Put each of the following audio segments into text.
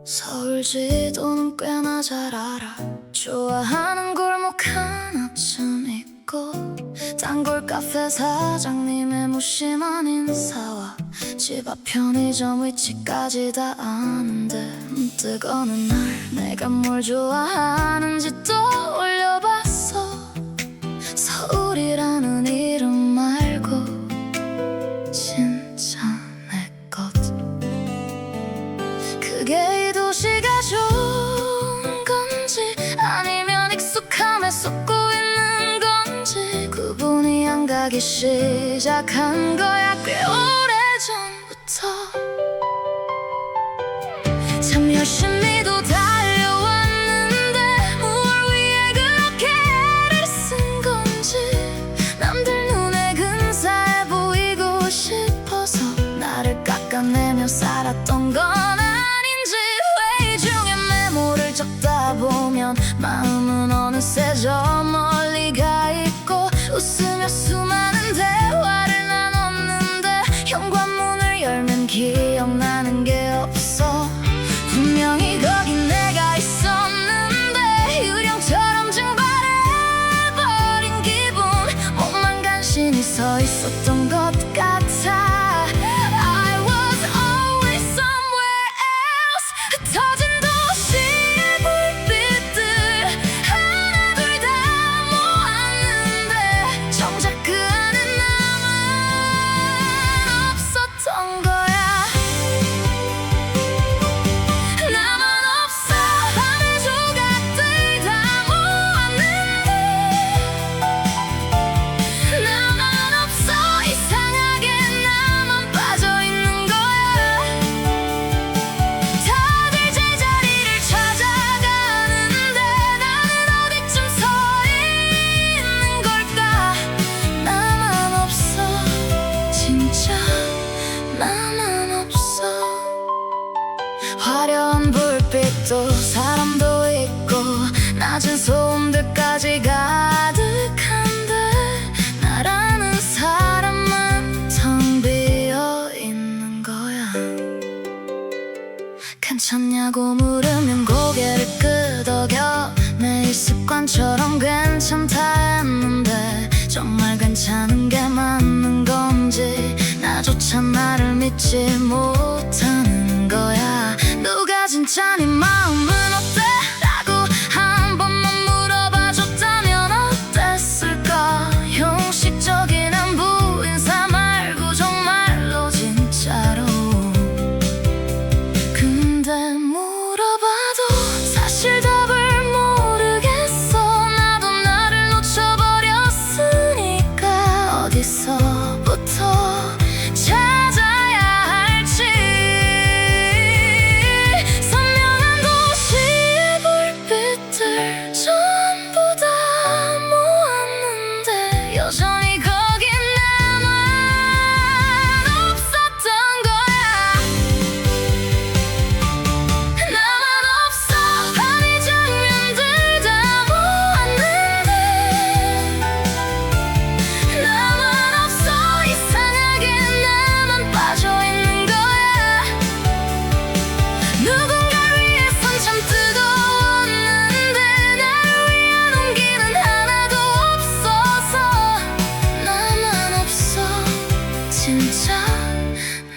서울지도는 꽤나 잘 알아. 좋아하는 골목 하나쯤 있고, 단골 카페 사장님의 무심한 인사와 집 앞 편의점 위치까지 다 아는데, 문득 어느 날 내가 뭘 좋아하는지 떠올려봤어. 서울이라는 이름 말고 진짜 내 것. 그게 이 도시가 좋은 건지 아니면 익숙함에 쏟고 있는 건지 구분이 안 가기 시작한 거야. 꽤 오래전부터 참 열심히도 달려왔는데 뭘 위해 그렇게 애를 쓴 건지 남들 눈에 근사해 보이고 싶어서 나를 깎아내며 살았던 건 아닌지. 회의 중에 메모를 적다 보면 마음은 어느새 저 멀리 가 있고, 웃으며 수많은 대화를 나눴는데 현관문을 열면 기억나는 게 없어. 분명히 거기 내가 있었는데 유령처럼 증발해버린 기분. 몸만 간신히 서 있었던 것 같아. I was always somewhere else. 흩어진 도시의 불빛들 하나 둘 다 모았는데 정작 그 안에 나만 없었던 거야. 나만 없어. 밤의 조각들 다 모았는데 나만 없어. 이상하게 나만 빠져있는 거야. 다들 제자리를 찾아가는데 나는 어디쯤 서 있는 걸까. 나만 없어. 진짜 나만 없어. 화려한 불빛도 사람도 있고 낮은 소음들까지 가득한데 나라는 사람만 텅 비어 있는 거야. 괜찮냐고 물으면 고개를 끄덕여. 매일 습관처럼 괜찮다 했는데 정말 괜찮은 게 맞는 건지 나조차 나를 믿지 못하는 거야. 누가 진짜 네 마음은 어때? 라고 한 번만 물어봐줬다면 어땠을까. 형식적인 안부 인사 말고 정말로 진짜로. 근데 물어봐도 사실 답을 모르겠어. 나도 나를 놓쳐버렸으니까 어디서부터 찾아야 할지. 선명한 도시의 불빛들 전부 다 모았는데 여전히 거긴 나만 없었던 거야. 나만 없어. 밤이 장면들 다 모았는데 나만 없어. 이상하게 나만 빠져있는 거야. 누군가를 위해선 참 뜨거웠는데 나를 위한 온기는 하나도 없어서 나만 없어. 진짜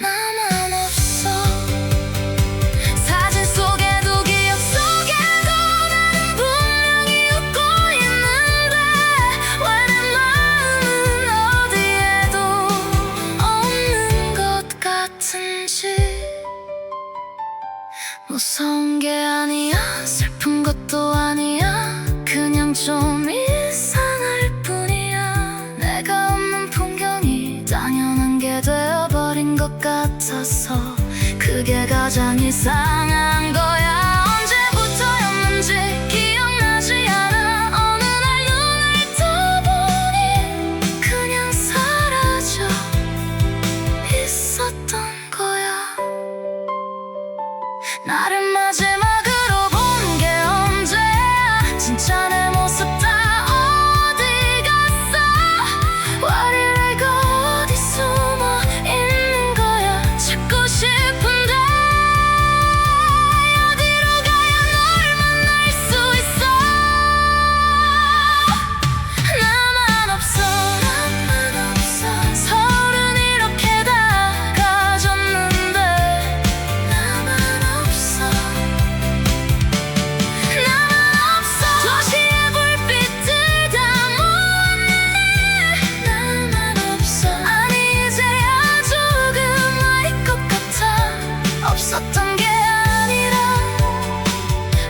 나만 없어. 사진 속에도 기억 속에도 나는 분명히 웃고 있는데 왜 내 마음은 어디에도 없는 것 같은지. 무서운 게 아니야, 슬픈 것도 아니야, 그냥 좀 이상할 뿐이야. 내가 없는 풍경이 당연한 게 되어버린 것 같아서 그게 가장 이상한 거야. 언제부터였는지 기억나지 않아. 어느 날 눈을 떠보니 그냥 사라져 있었던 거야. 나를 마지막으로 본 게 언제야. 진짜 내 모습 다 어디 갔어. What did I go. 어디 숨어 있는 거야. 찾고 싶은데 있었던 게 아니라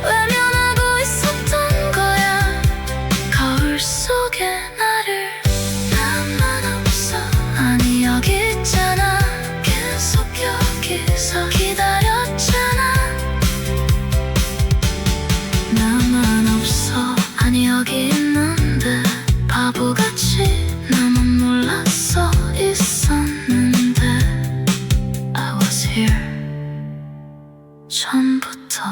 외면하고 있었던 거야. 거울 속에 나를 나만 없어. 아니 여기 있잖아. 계속 여기서 기다렸잖아. 나만 없어. 아니 여기 있는데 바보같이 나만 몰랐어 있었는데 I was here 처음부터.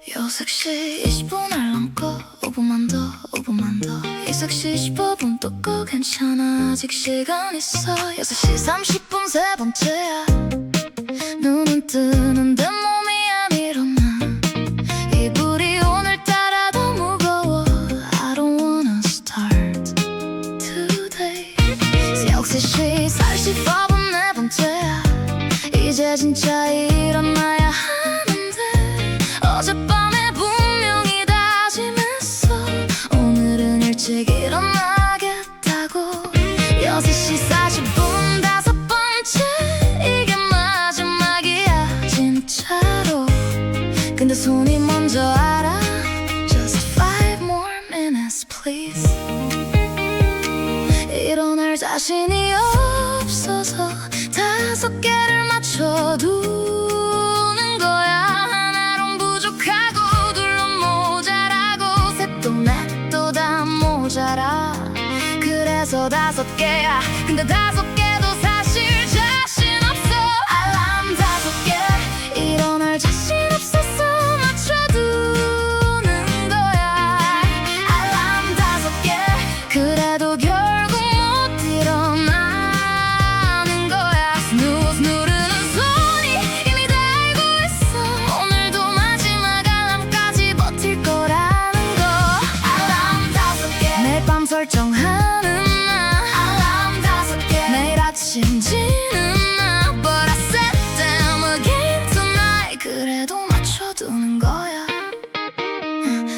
6시 20분 알람 꺼. 5분만 더 5분만 더. 6시 15분 또 꺼. 괜찮아 아직 시간 있어. 6시 30분 세 번째야. 눈은 뜨는데 몸이 안 일어나. 이불이 오늘따라 더 무거워. I don't wanna start today. 6시 45분 네 번째야. 이제 진짜 일어나야 하는데 어젯밤에 분명히 다짐했어. 오늘은 일찍 일어나겠다고. 6시 40분 다섯 번째. 이게 마지막이야 진짜로. 근데 손이 먼저 알아. Just 5 more minutes please. 일어날 자신이 없어서 5개를 맞춰두는 거야. 하나론 부족하고 둘론 모자라고 셋도 넷도 다 모자라. 그래서 5개야. 근데 5개도 사실 자신 없어. 알람 5개. 일어날 자신 없어서 맞춰두는 거야. 알람 5개. 그래도 결국 못 일어나는 거야. 스누즈 누르는 손이 이미 다 알고 있어. 오늘도 마지막 알람까지 버틸 거라는 거. 알람 5개. 매일 밤 설정하는 나. 알람 5개. 매일 아침 지는 나. But I set them again tonight. 그래도 맞춰두는 거야.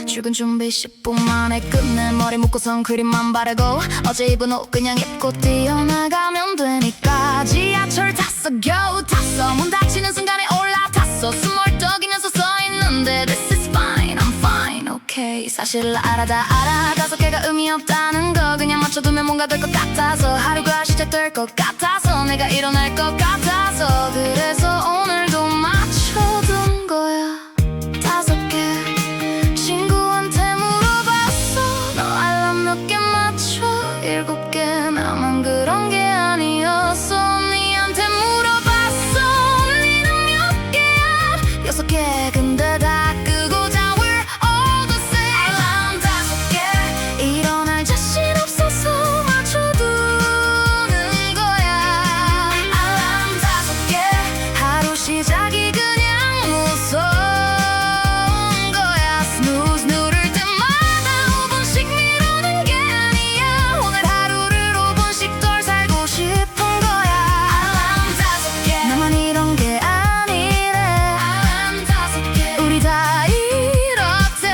출근 준비 10분 만에 끝내. 머리 묶고 선크림만 바르고 어제 입은 옷 그냥 입고 뛰어나가면 되니까. 지하철 탔어 겨우 탔어. 문 닫히는 순간에 올라탔어. 스몰떡이면서 써있는데 This is fine I'm fine okay. 사실 알아 다 알아. 5개가 의미 없다는 거. 그냥 맞춰두면 뭔가 될 것 같아서. 하루가 시작될 것 같아서. 내가 일어날 것 같아서. 그래서 오늘도 맞춰둔 거야. 5개. 친구한테 물어봤어. 너 알람 몇 개 맞춰? 7개. 나만 그런 게 아니었어. 언니한테 물어봤어. 언니는 몇 개야? 6개. 근데 다 끄고 자 we're all the same. 알람 5개. 일어날 자신 없어서 맞춰두는 거야. 알람 5개. 하루 시작이 그냥 무서운 거야. 스누즈 누를 때마다 5분씩 미루는 게 아니야. 오늘 하루를 5분씩 덜 살고 싶은 거야. 알람 5개. 나만 이런 게 아니래. 알람 5개. 우리 다 이렇대.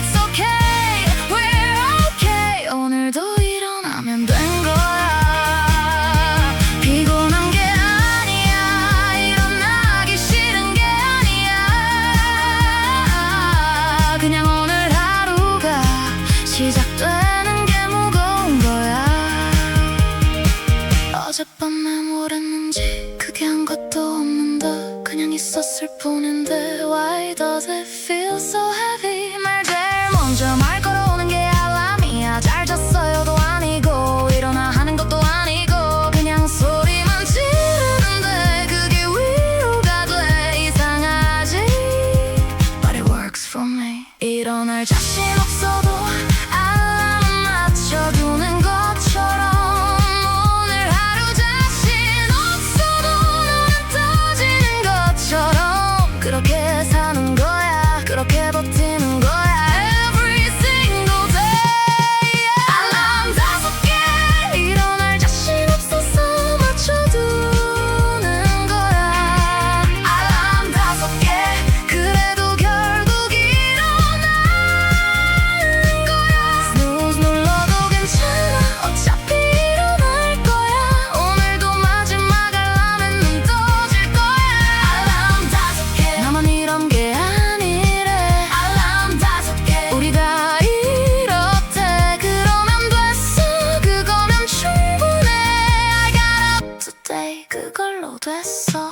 It's okay. We're okay. 오늘도 일어나면 된 거야. 피곤한 게 아니야. 일어나기 싫은 게 아니야. 그냥 오늘 하루가 시작되는 게 무거운 거야. 어젯밤에 뭘 했는지 그게 한 것도 없는데 그냥 있었을 뿐인데 Why does it feel so heavy. 말 제일 먼저 말 걸어오는 게 알람이야. 잘 잤어요도 아니고 일어나 하는 것도 아니고 그냥 소리만 지르는데 그게 위로가 돼. 이상하지 But it works for me. 일어날 자신 없어도 알람 맞춰두는 것처럼. 오늘 하루 자신 없어도 너는 떠지는 것처럼. 그렇게 사는 거야. 그걸로 됐어.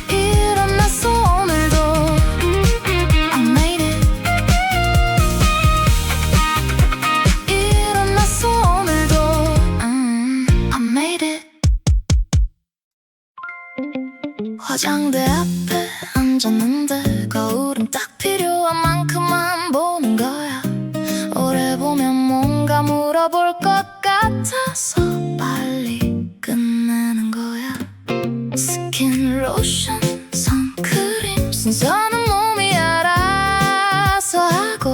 일어났어 오늘도 I made it. 일어났어 오늘도 I made it. 화장대 앞에 앉았는데 거울은 딱 필요한 만큼만 보는 거야. 오래 보면 뭔가 물어볼 것 같아서 빨리 끝내는 거야. 스킨, 로션, 선크림 순서는 몸이 알아서 하고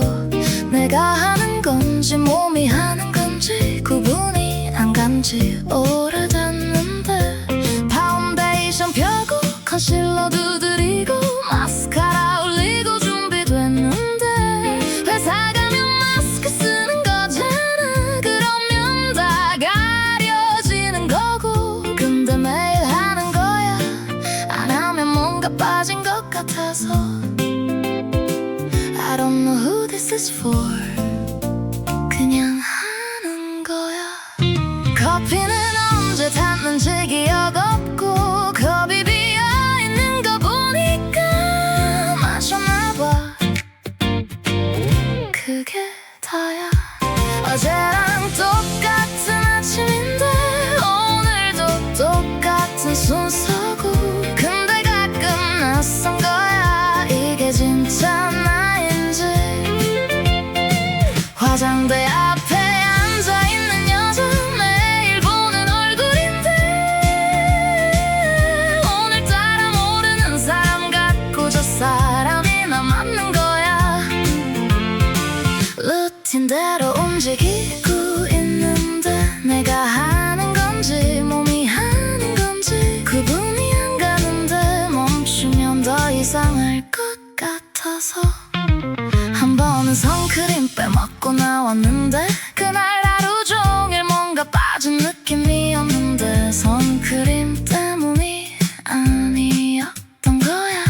내가 하는 건지 몸이 하는 건지 구분이 안 간지 오래됐는데 파운데이션 펴고 컨실러 두드리고 마스카라 올리고 준비됐는데 회사 가면 마스크 쓰는 거잖아. 그러면 다 가려지는 거고 근데 매일 하는 거야. 안 하면 뭔가 빠진 것 같아서 I don't know who this is for. 그냥 하는 거야. 커피는 언제 탔는지 기억 없고 컵이 비어있는 거 보니까 마셨나봐. 그게 다야. 어제랑 똑같은 아침인데 오늘도 똑같은 순서고 근데 가끔 낯선 거야. 이게 진짜 나인지. 화장대 앞에 앉아있는 여자 매일 보는 얼굴인데 오늘따라 모르는 사람 같고 저 사람이나 맞는 거야. 루틴대로 움직이고 있는데 내가 하는 건지 몸이 하는 건지 구분이 안 가는데 멈추면 더 이상할 것 같아서 한 번은 선크림 빼먹고 나왔는데 그날 하루 종일 뭔가 빠진 느낌이었는데 선크림 때문이 아니었던 거야.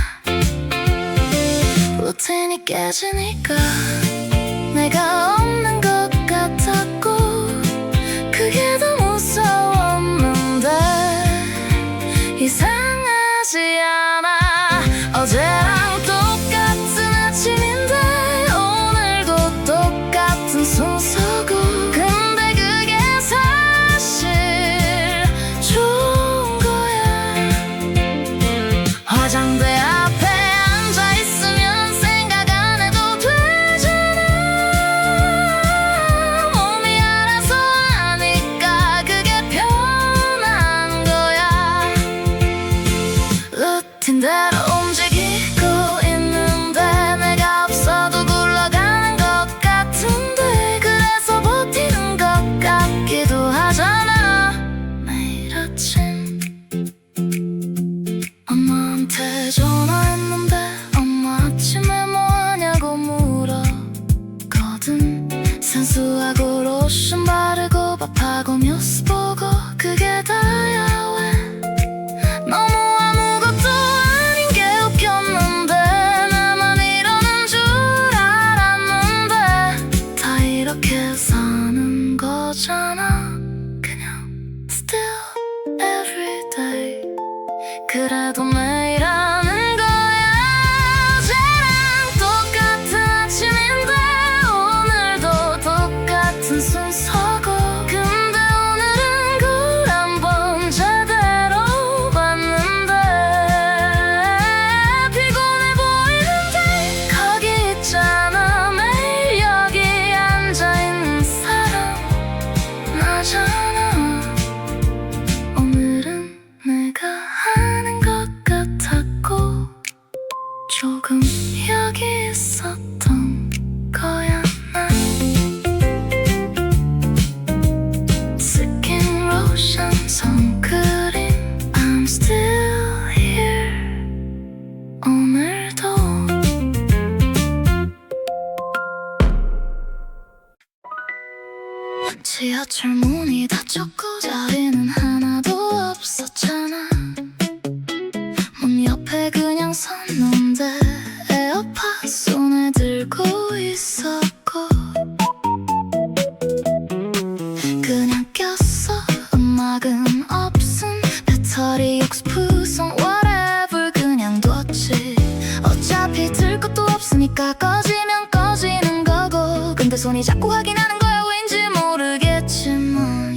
루틴이 깨지니까 내가 없는 것 같았고 그게 더 무서웠는데 이상하지 않아. 어제랑 똑같은 아침인데 오늘도 똑같은 순서고 근데 그게 사실 좋은 거야. 화장대 앞에 앉아있으면 생각 안 해도 되잖아. 몸이 알아서 하니까 그게 편한 거야. 루틴대로 움직이고 있는데 내가 없어도 굴러가는 것 같은데 그래서 버티는 것 같기도 하잖아. 매일 아침 엄마한테 전화했는데 엄마 아침에 뭐하냐고 물었거든. 세수하고 로션 바르고 밥하고 뉴스 보고 그게 다야. 왜 너무 아무것도 아닌 게 웃겼는데 나만 이러는 줄 알았는데 다 이렇게 사는 거잖아. 그냥 still every day. 그래도 매일 하는 거야. 어제랑 똑같은 아침인데 오늘도 똑같은 순서고 근데 오늘은 걸 한번 제대로 봤는데 피곤해 보이는데 거기 있잖아. 매일 여기 앉아있는 사람 나잖아. 오늘은 내가 하는 것 같았고 조금 여기 있었던 거야. 난 스킨, 로션, 선크림 I'm still here. 오늘도 지하철 문이 닫혔고 자리는 하나도 없었잖아. 문 옆에 그냥 섰는데 에어팟 손에 들고 있었고 그냥 꼈어. 음악은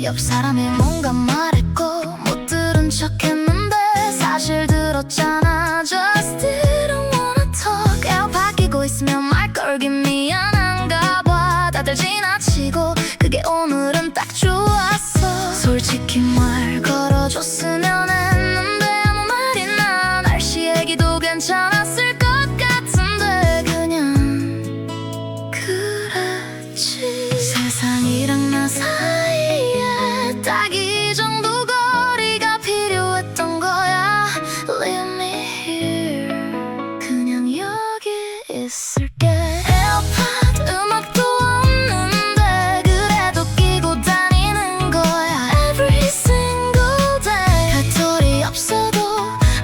옆 사람이 뭔가 말했고 못 들은 척했는데 사실 들었잖아. Just didn't wanna talk. 에어 바뀌고 있으면 말 걸기 미안한가 봐. 다들 지나치고 그게 오늘은 딱 좋았어. 솔직히 말 걸어줬으면 했는데 아무 말이나 날씨 얘기도 괜찮았을 것 같은데 그냥 그랬지. 세상이랑 나 사이에 딱 이 정도 거리가 필요했던 거야. Leave me here. 그냥 여기 있을게. 에어팟 음악도 없는데 그래도 끼고 다니는 거야. Every single day. 배터리 없어도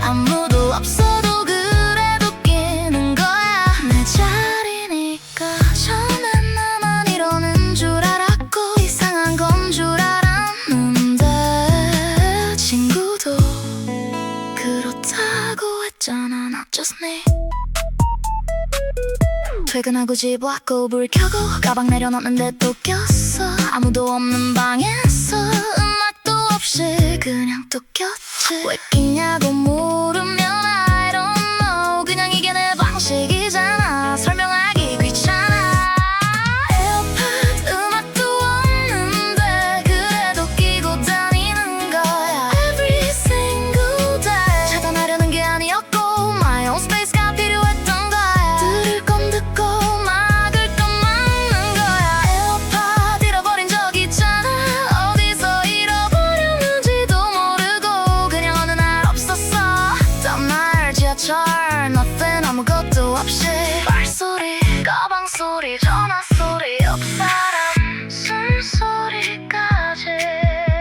아무도 없어도 그래도 끼는 거야. 내 자리니까. 처음엔 나만 이러는 줄 알았고 이상한 건 줄 알았는데 친구도 그렇다고 했잖아. Not just me. 퇴근하고 집 왔고 불 켜고 가방 내려놓는데 또 꼈어. 아무도 없는 방에서 음악도 없이 그냥 또 꼈지. 왜 끼냐고 물으면 I don't know. 그냥 이게 내 방식이잖아. 설명하기 귀찮아. 에어팟 음악도 없는데 그래도 끼고 다니는 거야. Every single day. 차단하려는 게 아니었고 My own space가 필요했던 거야. 들을 건 듣고 막을 건 막는 거야. 에어팟 잃어버린 적 있잖아. 어디서 잃어버렸는지도 모르고 그냥 어느 날 없었어. 다음날 지하철 nothing 아무것도 없이 발소리 가방 소리 전화 소리 옆 사람 숨소리까지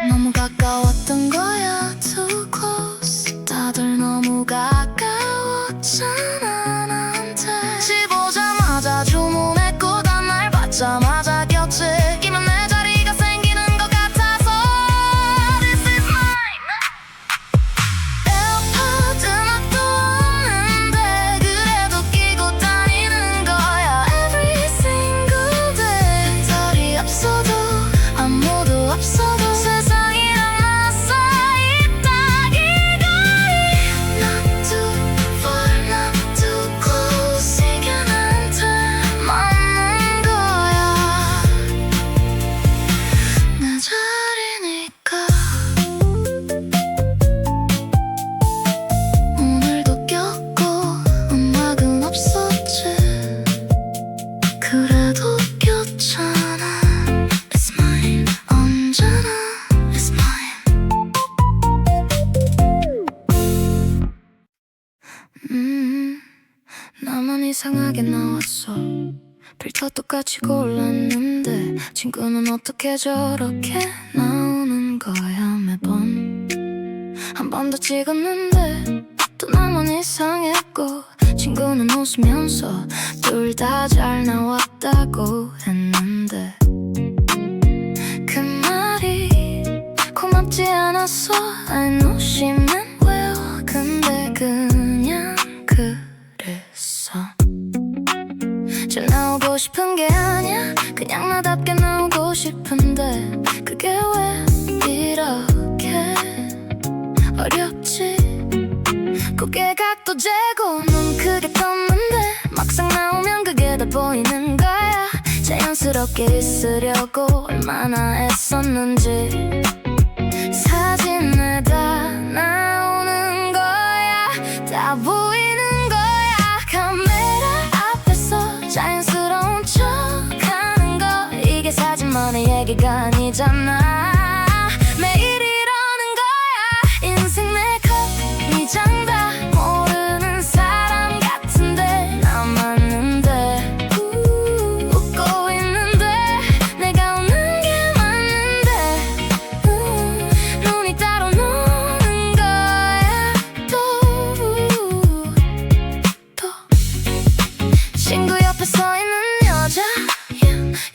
너무 가까웠던 거야. Too close. 다들 너무 가까웠잖아 나한테. 집 오자마자 주문했고 다음날 받자마자 꼈지. 끼면 내 자리가 생기는 것 같아서 This is mine. 에어팟 음악도 없는데 그래도 끼고 다니는 거야. Every single day. 배터리 없어도 아무도 없어도 세상이랑 나 사이 딱 이 거리. Not too far, not too close. 이게 나한테 맞는 거야. 내 자리니까. 오늘도 꼈고 음악은 없었지. 그래도 꼈잖아. It's mine. 언제나 It's mine. 나만 이상하게 나왔어. 필터 똑같이 골랐는데 친구는 어떻게 저렇게 나오는 거야. 매번 한 번 더 찍었는데 또 나만 이상했고 친구는 웃으면서 둘 다 잘 나왔다고 했는데 그 말이 고맙지 않았어. I know she meant well. 근데 그냥 그랬어. 잘 나오고 싶은 게 아니야. 그냥 나답게 나오고 싶은데 그게 왜 이렇게 어렵지. 고개 각도 재고 눈 크게 떴는데 막상 나오면 그게 다 보이는 거야. 자연스럽게 있으려고 얼마나 애썼는지 사진에 다 나오는 거야. 다 보이는 거야. 카메라 앞에서 자연스러운 척하는 거 이게 사진만의 얘기가 아니잖아. 매일 이러는 거야. 인생 내 컵이장 다 모르는 사람 같은데 나 맞는데 웃고 있는데 내가 웃는 게 맞는데 눈이 따로 노는 거야. 또 친구 옆에 서 있는 여자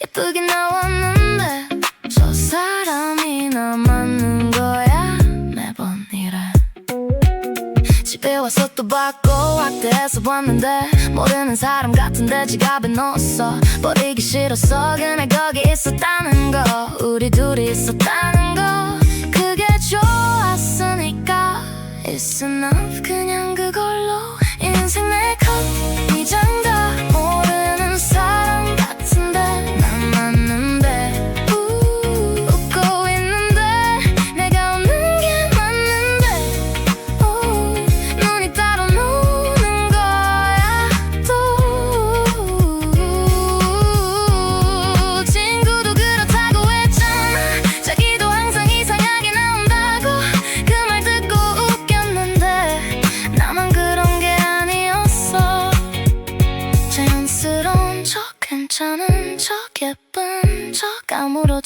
예쁘게 나왔는데 저 사람이 나 맞는 거야. 매번 이래. 집에 와서 또 받고 확대해서 봤는데 모르는 사람 같은데 지갑에 넣었어. 버리기 싫었어. 그날 거기 있었다는 거 우리 둘이 있었다는 거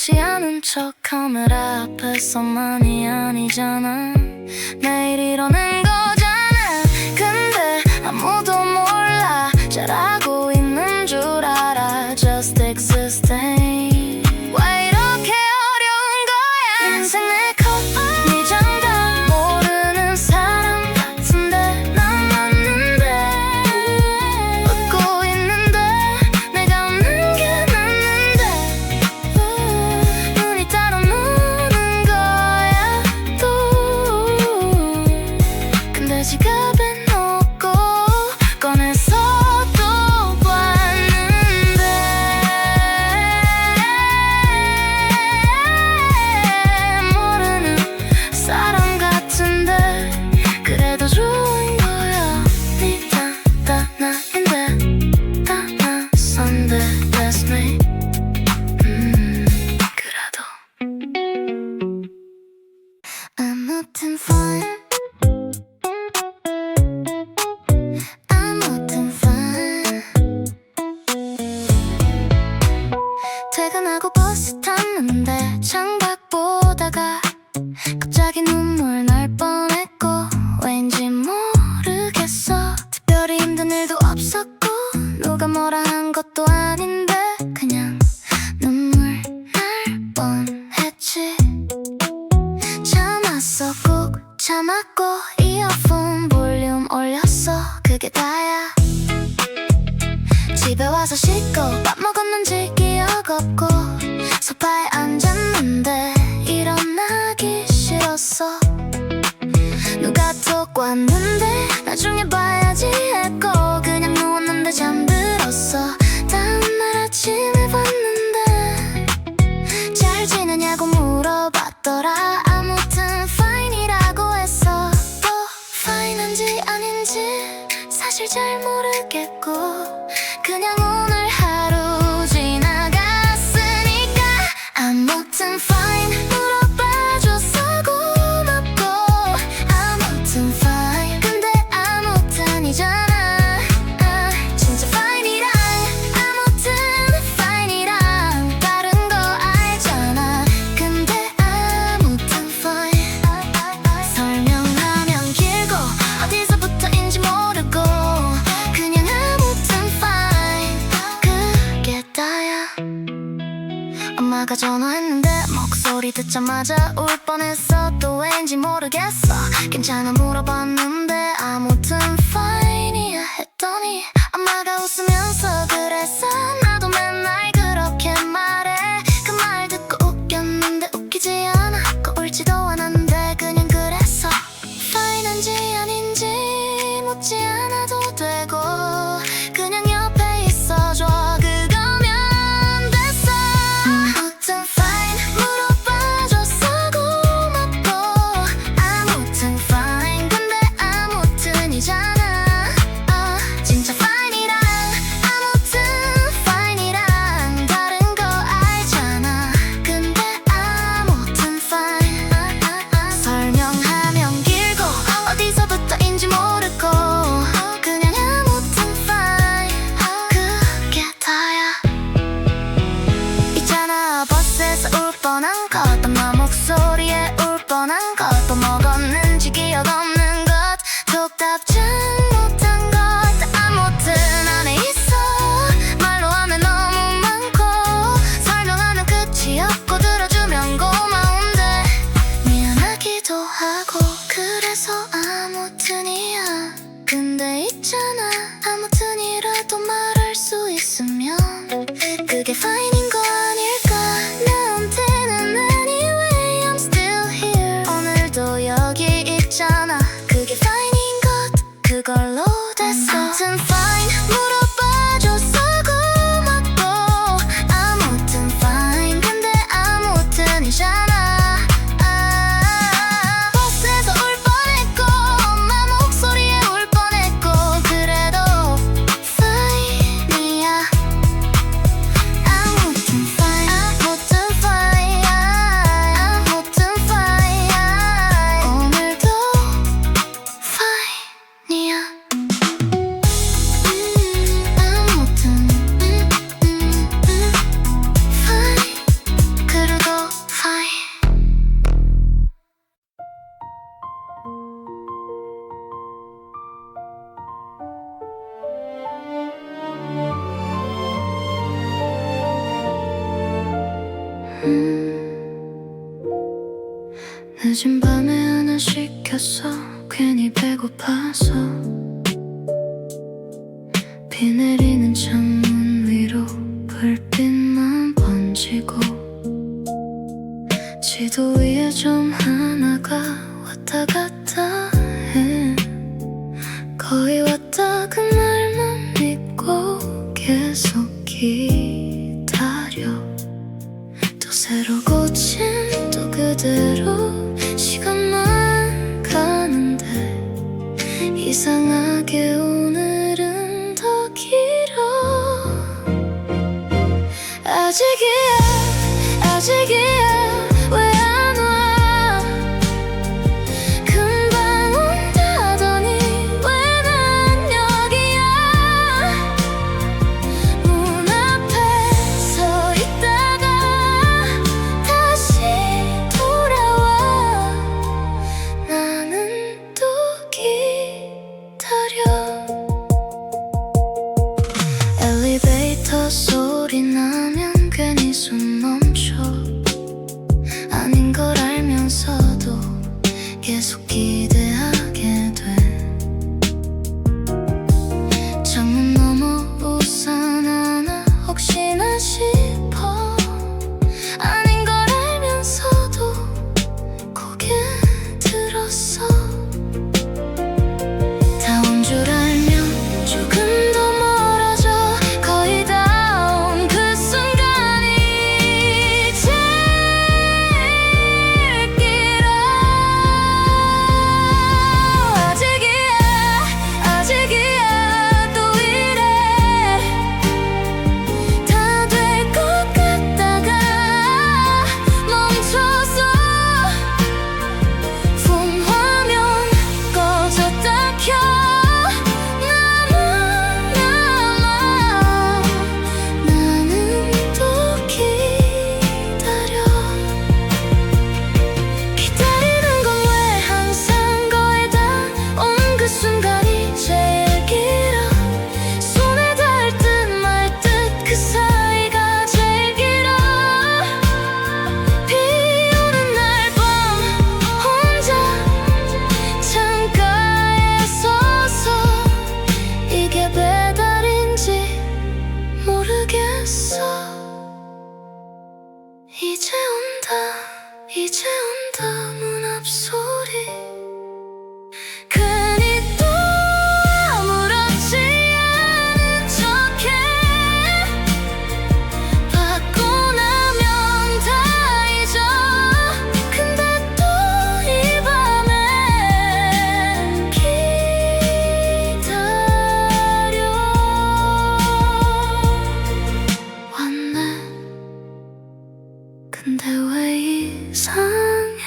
아무렇지 않은 척 카메라 앞에서만이 아니잖아. 매일 이러는 거잖아. 근데 아무도 몰라. 잘하고 있는 줄 알아. Just existing. 왜 이렇게 어려운 거야? 인생 내 컷, 네 장단 모르는 사람 같은데 난 맞는데 웃고 있는데 내가 없는 게 낫는데 눈이 따로 노는 거야 또. 근데 지갑엔 없고 꺼내서 또 봤는데 모르는 사람 같은데 그래도 좋은 거야. 네 나인데 다 낯선데 That's me. 그래도 아무튼 fine. 아무튼 fine. 퇴근하고 버스 탔는데 창밖 보다가 갑자기 눈물 날 뻔했고 왠지 모르겠어. 특별히 힘든 일도 없었고 누가 뭐라 한 것도 아닌데 그냥 눈물 날 뻔했지. 참았어 꾹 참았고 이어폰 볼륨 올렸어. 그게 다야. 집에 와서 씻고 밥 먹었는지 기억 없고 소파에 앉았는데 일어나기 싫었어. 누가 톡 왔는데 나중에 봐야지 했고 그냥 누웠는데 잠들었어. 다음날 아침에 봤는데 잘 지내냐고 물어봤더라. 아무튼 fine이라고 했어. 또 fine한지 아닌지 사실 잘 모르겠고 그냥 오늘 하루 지나갔으니까 아무튼 fine. 물어봐줘서 고맙고 아무튼 fine. 근데 아무튼이잖아. 진짜 fine이랑 아무튼 fine이랑 다른 거 알잖아. 근데 아무튼 fine. 설명하면 길고 어디서부터인지 모르고 그냥 아무튼 fine. 그게 다야. 엄마가 전화했는데 목소리 듣자마자 울 뻔했어. 또 왠지 모르겠어. 괜찮아 물어봤는데 아무튼 fine이야 했더니 엄마가 웃으면서 그래서 나도 맨날 그렇게 말해. 그 말 듣고 웃겼는데 웃기지 않아. 거울지도 않았는데 그냥 그랬어. fine한지 아닌지 묻지 않아도 되고 그냥 옆에 있어줘. 그거면 됐어. 아무튼 fine. 물어봐줘서 고맙고 아무튼 fine. 근데 아무튼이잖아. 진짜 fine이랑 아무튼 fine이랑 다른 거 알잖아. 근데 아무튼 fine. 설명하면 길고 어디서부터인지 모르고 그냥 아무튼 fine. 그게 다야. 있잖아 버스에서 울 뻔한 것 엄마 목소리에 울 뻔한 것 또 먹었는지 기억 없는 것 톡 답장 못한 것 다 아무튼 안에 있어. 말로 하면 너무 많고 설명하면 끝이 없고 들어주면 고마운데 미안하기도 하고 그래서 아무튼이야. 근데 있잖아 아무튼이라도 말할 수 있으면 그게 fine인 거 아닐까. 나한테는 늦은 밤에 하나 시켰어. 괜히 배고파서. 비 내리는 창문 위로 불빛만 번지고, 지도 위에 점 하나가 왔다 갔다 해. 거의 왔다 그 말만 믿고 계속 기다려. 또 새로 고친 또 그대로 시간만 가는데, 이상하게 오늘은 더 길어. 아직이야 아직이야 왜 안 와. 금방 온다더니 왜 난 여기야. 문 앞에 서 있다가 다시 돌아와. 나는 또 기다려. 엘리베이터 소리 나면 괜히 숨 멈춰. 아닌 걸 알면서도 계속 기대하게 돼. 창문 너머 우산 하나 혹시나 싶어. 아닌 걸 알면서도 고개 들었어. 다 온 줄 알면 조금 더 멀어져. 거의 다 온 그 순간이 제일 길어. 아직이야 아직이야 또 이래. 다 될 것 같다가 멈춰서 폰 화면 꺼졌다 켜. 나만 남아. 나는 또 기다려. 기다리는 건 왜 항상 거의 다 온 그 순간이 제일 길어. 손에 닿을 듯 말 듯 그 사이가 제일 길어. 비 오는 날 밤 혼자 창가에 서서 이게 배달인지 모르겠어. 이제 온다 이제 온다 문 앞 소리. 괜히 또 아무렇지 않은 척해. 받고 나면 다 잊어. 근데 또 이 밤엔 기다려. 왔네. 근데 왜 이상해.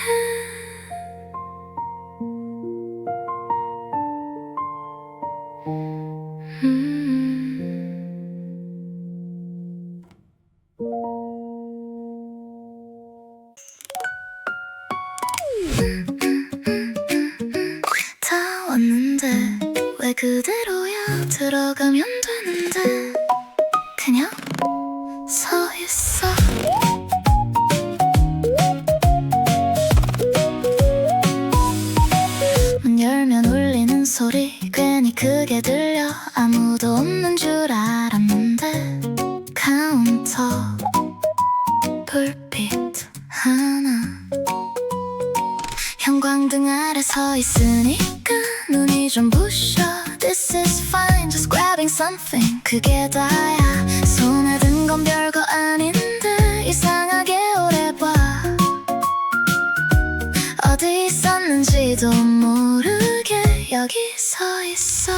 다 왔는데 왜 그대로야. 들어가면 되는데 그냥 서 있어. 문 열면 울리는 소리 괜히 크게 들려. 아무도 없는 줄 알았는데 카운터 불빛 하나. 형광등 아래 서 있으니까 눈이 좀 부셔. This is fine, just grabbing something. 그게 다야. 손에 든 건 별거 아닌데 이상하게 오래 봐. 어디 있었는지도 모르게 여기 서 있어.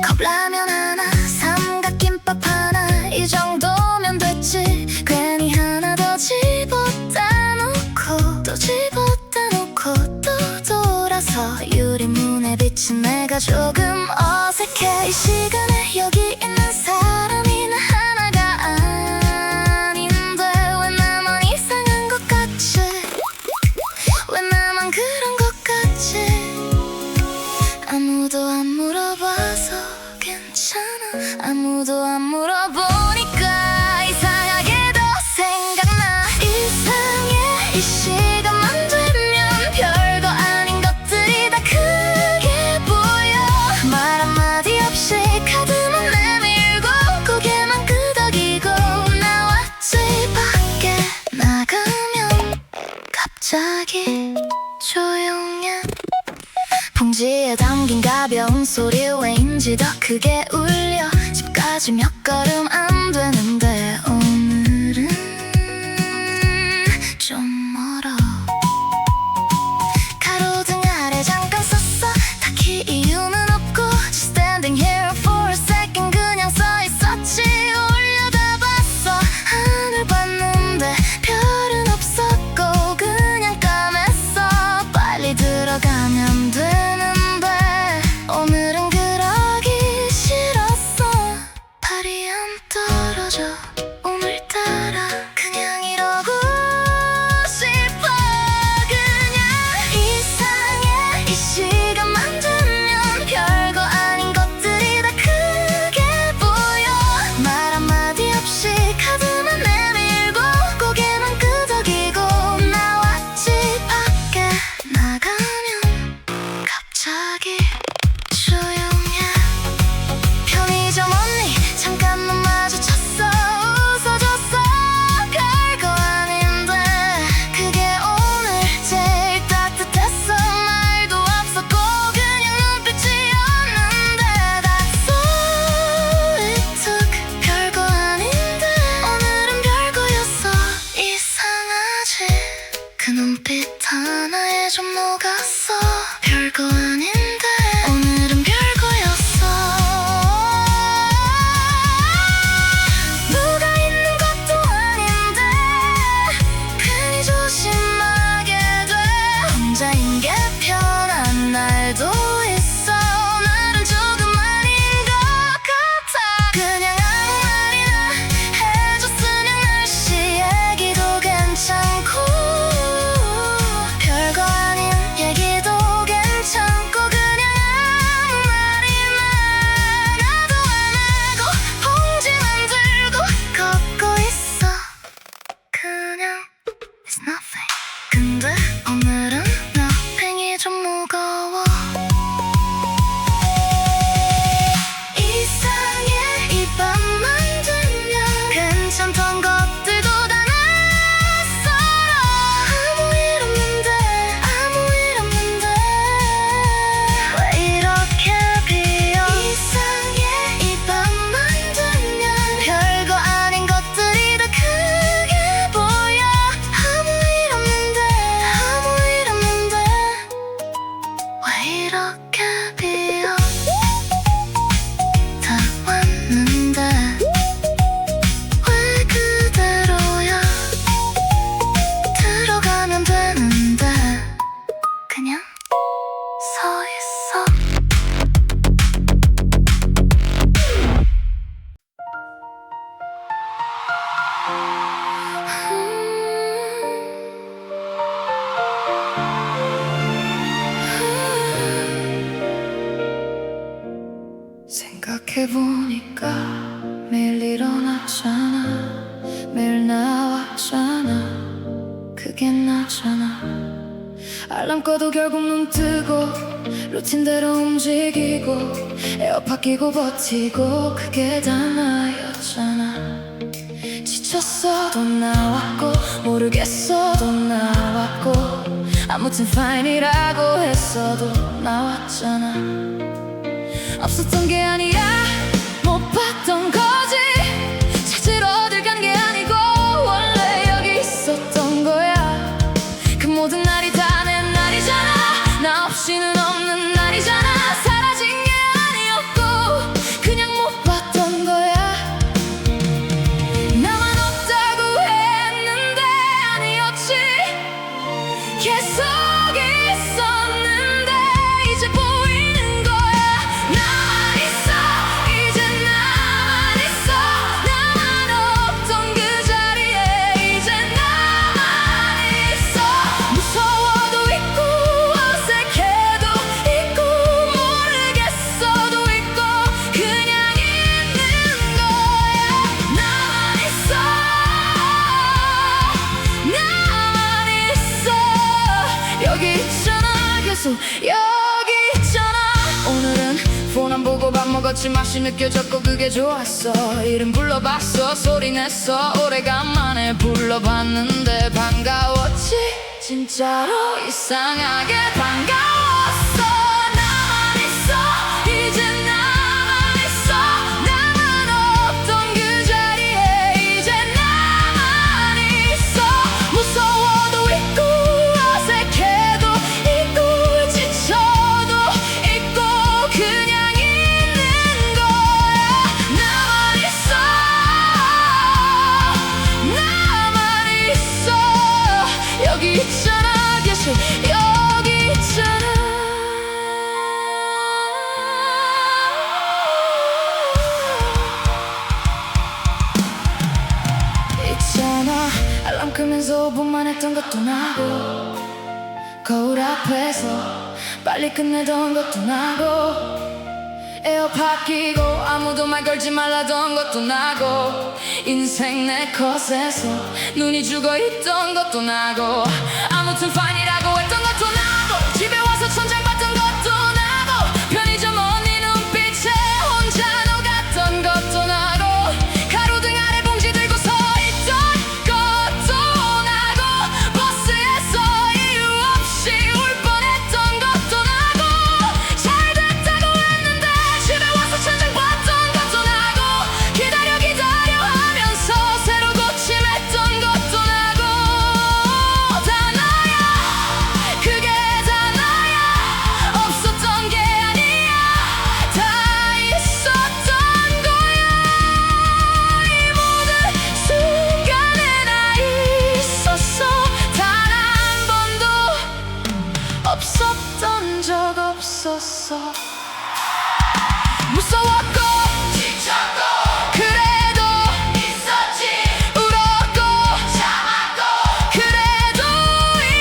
컵라면 하나 삼각김밥 하나 이 정도면 됐지. 괜히 하나 더 집었다 놓고 또 집었다 놓고 또 돌아서 유리문에 비친 내가 조금 어색해. 이 시간에 여기 있는 사람이 나 하나가 아닌데 왜 나만 이상한 것 같지. 왜 나만 그런 것 같지. 아무도 안 물어봐서 괜찮아. 갑자기 조용해. 봉지에 담긴 가벼운 소리 왜인지 더 크게 울려. 집까지 몇 걸음 안 되는데 오늘은 좀 멀어. 가로등 아래 잠깐 섰어. 딱히 이유는 없고 Just standing here for a second. 그냥 서 있었지. 올려다봤어. 하늘 봤는데 별은 없었고 그냥 까맸어. 빨리 들어가면 되는데 오늘은 그러기 싫었어. 발이 안 떨어져 오늘따라. 그냥 이러고 싶어. 그냥 이상해. 이 시간만 되면 별거 아닌 것들이 다 크게 보여. 말 한마디 없이 카드만 내밀고 고개만 끄덕이고 나왔지. 밖에 나가면 갑자기 조용해. 편의점 언니 잠깐만 마주쳤어. 웃어줬어. 별거 아닌데 그게 오늘 제일 따뜻했어. 말도 없었고 그냥 눈빛이었는데 That's all it took. 별거 아닌데 오늘은 별거였어. 이상하지. 그 눈빛 하나에 좀 녹았어. 별거 아닌데 오늘은 별거였어. 누가 있는 것도 아닌데 괜히 조심하게 돼. 혼자인 게 편한 날도 있어. 날은 조금 아닌 것 같아. 그냥 아무 말이나 해줬으면 날씨 얘기도 괜찮고 별거 아닌 얘기도 괜찮고 그냥 아무 말이나 나도 안 하고 봉지만 들고 걷고 있어. 그냥 It's nothing. 근데 오늘은 nothing이 좀 무거워. 이상해. 이 밤만 되면 괜찮던 것들도 다 낯설어. 아무 일 없는데 아무 일 없는데 왜 이렇게 비어. 이상해. 이 밤만 되면 별거 아닌 것들이 다 크게 보여. 아무 일 없는데 아무 일 없는데 왜 이렇게 비어. 다 왔는데 왜 그대로야. 들어가면 되는데 그냥 서 있어. 생각해보니까 매일 일어났잖아. 매일 나왔잖아. 그게 나잖아. 알람 꺼도 결국 눈 뜨고 루틴대로 움직이고 에어팟 끼고 버티고 그게 다 나였잖아. 지쳤어 또 나왔고 모르겠어 또 나왔고 아무튼 fine이라고 했어도 나왔잖아. 없었던 게 아니야 못 봤던 거지. 찾으러 어딜 간 게 아니고 원래 여기 있었던 거야. 그 모든 날이 다 내 날이잖아. 나 없이는 없는 날이잖아. 사라진 게 아니었고 그냥 못 봤던 거야. 나만 없다고 했는데 아니었지. 계속 있었는데 이제 보이는 거야. 나만 있어 이제 나만 있어. 나만 없던 그 자리에 이제 나만 있어. 무서워도 있고 어색해도 있고 모르겠어도 있고 그냥 있는 거야. 나만 있어 나만 있어. 여기 있잖아 계속 여기 있잖아. 오늘은 폰 안 보고 밥 먹었지. 맛이 느껴졌고 그게 좋았어. 이름 불러봤어 소리 냈어. 오래간만에 불러봤는데 반가웠지. 진짜로 이상하게 반가웠어. 나만 있어 이제 나만 있어. 나만 없던 그 자리에 이제 나만 있어. 무서워도 있고 어색해도 있고 지쳐도 있고 그냥 있는 거야. 나만 있어 나만 있어. 여기 있잖아 계속 여기 있잖아. 있잖아 알람 끄면서 5분만 했던 것도 나고 거울 앞에서 빨리 끝내던 것도 나고 에어팟 끼고 아무도 말 걸지 말라던 것도 나고 인생 내 컷에서 눈이 죽어있던 것도 나고 아무튼 파인이라고 했던 것도 나고 집에 와서 천장 봤던 것도 나고 편의점 언니 눈빛에 혼자 녹았던 것도 나고 가로등 아래 봉지 들고 서 있던 것도 나고 버스에서 이유 없이 울 뻔했던 것도 나고 잘 됐다고 했는데 집에 와서 천장 봤던 것도 나고 기다려 하면서 새로 고침했던 것도 나고 다 나야 그게 다 나야 없었던 게 아니야 다 있었던 거야. 이 모든 순간에 나 있었어. 단 한 번도 없었던 적 없었어. 무서웠고 지쳤고 그래도 있었지. 울었고 참았고 그래도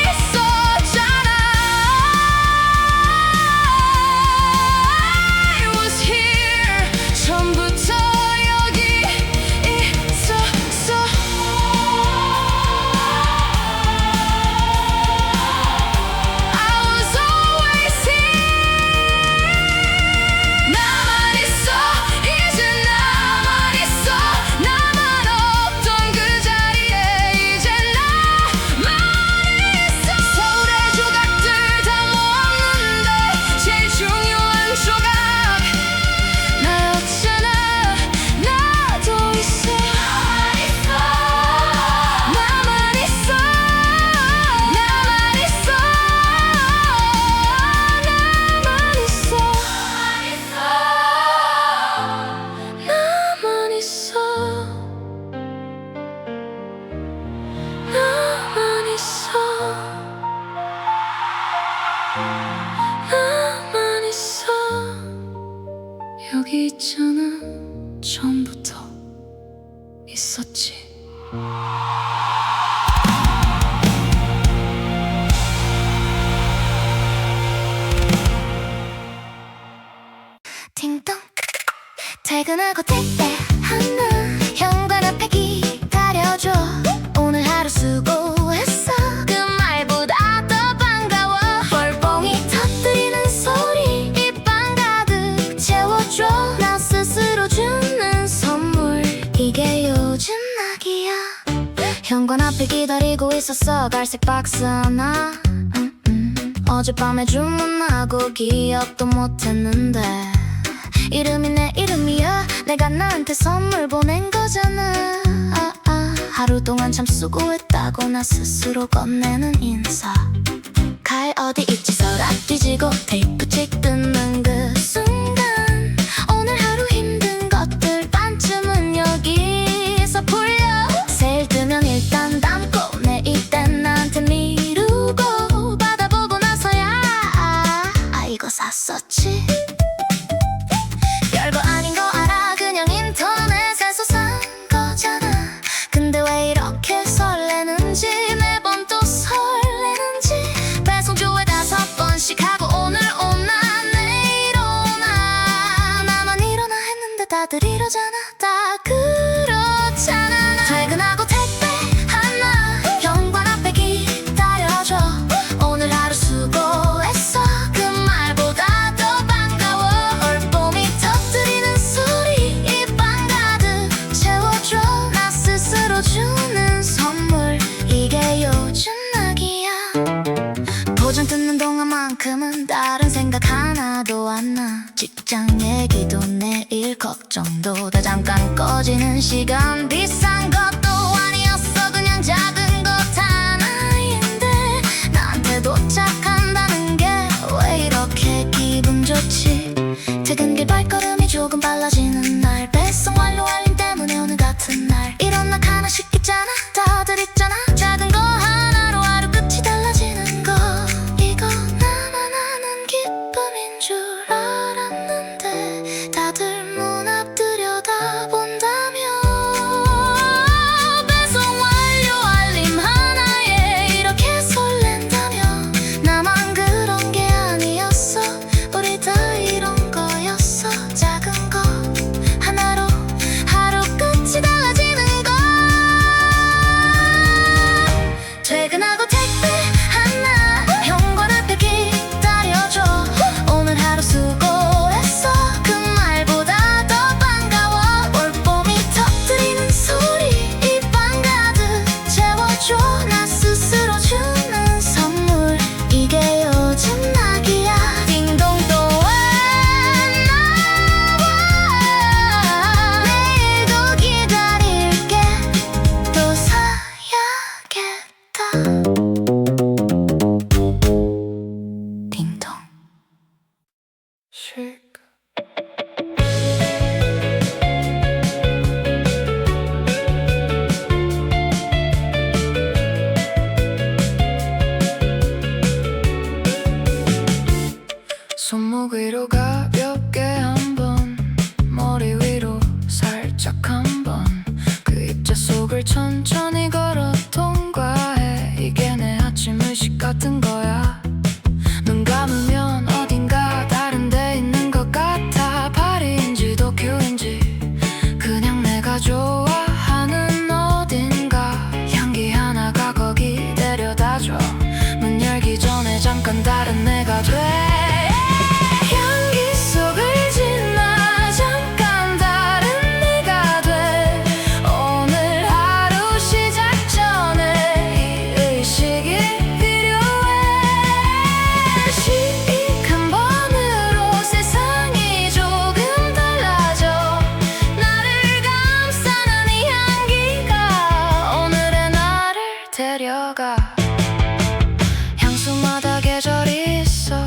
있었잖아. I was here 처음부터 여기 있었어. I was always here. 나만 있어 이제 나만 있어. 나만 없던 그 자리에 이제 나만 있어. 서울의 조각들 다 모았는데 제일 중요한 조각 나였잖아. 나도 있어 나만 있어 나만 있어 나만 있어 나만 있어 나만 있어 나만 있어 나만 있어. 여기 있잖아 처음부터 있었지. 띵동 퇴근하고 택배 하나 현관 앞에 기다려줘. 오늘 하루 수고했어. 그 말보다 더 반가워. 벌봉이 터뜨리는 소리 입안 가득 채워줘. 나 스스로 주는 선물 이게 요즘 낙이야. 현관 앞에 기다리고 있었어. 갈색 박스 하나 어젯밤에 주문하고 기억도 못했는데 이름이 내 이름이야. 내가 나한테 선물 보낸 거잖아. 하루 동안 참 수고했다고 나 스스로 건네는 인사. 칼 어디 있지 서랍 뒤지고 테이프 책 뜯는 그 순간 오늘 하루 힘든 것들 반쯤은 여기서 풀려. 세일 뜨면 일단 담고 내일 땐 나한테 미루고 받아보고 나서야 이거 샀었지. 별거 아닌 거 알아. 그냥 인터넷에서 산 거잖아. 근데 왜 이렇게 설레는지 매번 또 설레는지. 배송조회 5번씩 하고 오늘 오나 내일 오나 나만 일어나 했는데 다들 이러잖아. 다 그렇잖아. 퇴근하고 택배 하나 현관 앞에 기다려줘. 오늘 하루 수고했어. 그 말보다 더 반가워. 올봄이 터뜨리는 소리 입안 가득 채워줘. 나 스스로 주는 선물 이게 요즘 낙이야. 직장 얘기도 내일 걱정도 다 잠깐 꺼지는 시간 비싼 것도 아니었어 그냥 작은 것 하나인데 나한테 도착한다는 게 왜 이렇게 기분 좋지 퇴근길 발걸음이 조금 빨라지는 날 배송 완료 알림 때문에 오늘 같은 날 이런 날 하나씩 있잖아 다들 있잖아 작은 거 하나로 하루 끝이 달라지는 거 이거 나만 아는 기쁨인 줄 알았는데 다들 문 앞 들여다본다며 배송 완료 알림 하나에 이렇게 설렌다며 나만 그런 게 아니었어 우리 다 이런 거였어 작은 거 하나로 하루 끝이 달라지는 거 퇴근하고 택배 하나 현관 앞에 기다려줘 오늘 하루 수고했어 그 말보다 더 반가워 올봄이 터뜨리는 소리 이 방 가득 채워줘 나 스스로 주는 선물 이게 요즘 낙이야 딩동 또 왜 나와 내일도 기다릴게 또 사야겠다 딩동 쉴까 손목 위로 가볍게 한번 머리 위로 살짝 한번 그 입자 속을 천천히 걸어 통과해 이게 내 아침 의식 같은 거야 눈 감으면 어딘가 다른 데 있는 것 같아 파리인지 도쿄인지 그냥 내가 좋아하는 어딘가 향기 하나가 거기 데려다줘 문 열기 전에 잠깐 다른 내가 돼 향기 속을 지나 잠깐 다른 내가 돼 오늘 하루 시작 전에 이 의식이 필요해 씩 한 번으로 세상이 조금 달라져 나를 감싸는 이 향기가 오늘의 나를 데려가 향수마다 계절이 있어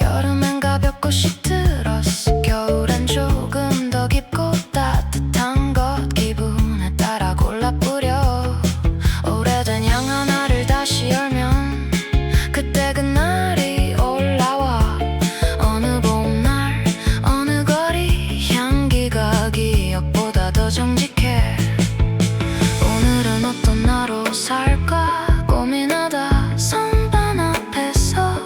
여름엔 가볍고 시트러스 겨울엔 조금 더 깊고 따뜻한 것 기분에 따라 골라 뿌려 오래된 향 하나를 다시 열면 그때 그날이 올라와 어느 봄날 어느 거리 향기가 기억보다 더 정직해 오늘은 어떤 나로 살까 고민하다 선반 앞에서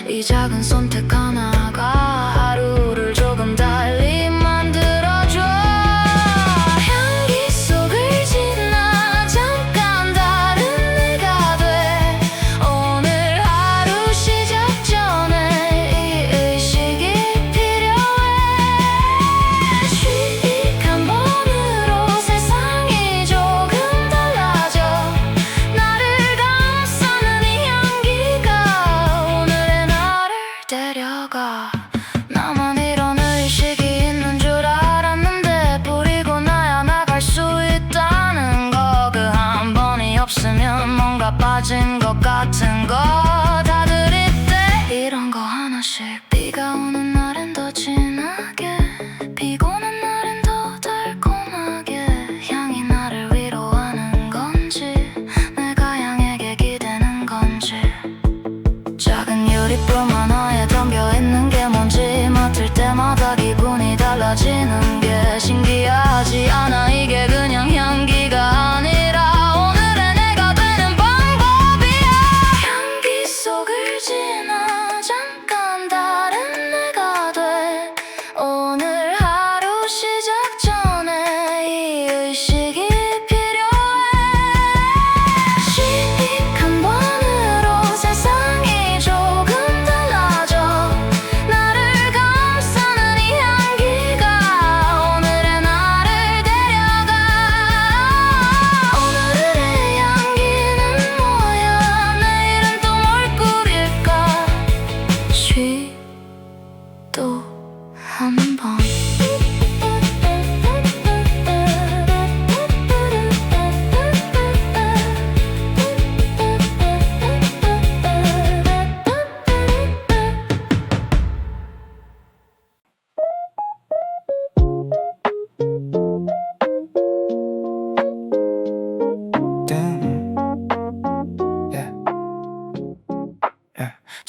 이 작은 선택 하나가 하루를 조금 달리 만들어줘 향기 속을 지나 잠깐 다른 내가 돼 오늘 하루 시작 전에 이 의식이 필요해 씩 한 번으로 세상이 조금 달라져 나를 감싸는 이 향기가 오늘의 나를 데려가 나만 이런 의식이 있는 줄 알았는데 뿌리고 나야 나갈 수 있다는 거 그 한 번이 없으면 뭔가 빠진 것 같은 거 다들 이때 이런 거 하나씩 비가 오는 날엔 더 진하게 비고 오는 날엔 더 달콤하게 향이 나를 위로하는 건지 내가 향에게 기대는 건지 작은 유리불 하나에 담겨있는 게 뭔지 맡을 때마다 기분이 달라지는 게 신기하지 않아 이게 그냥 향기가 아니라 오늘의 내가 되는 방법이야 향기 속을 지나 잠깐 다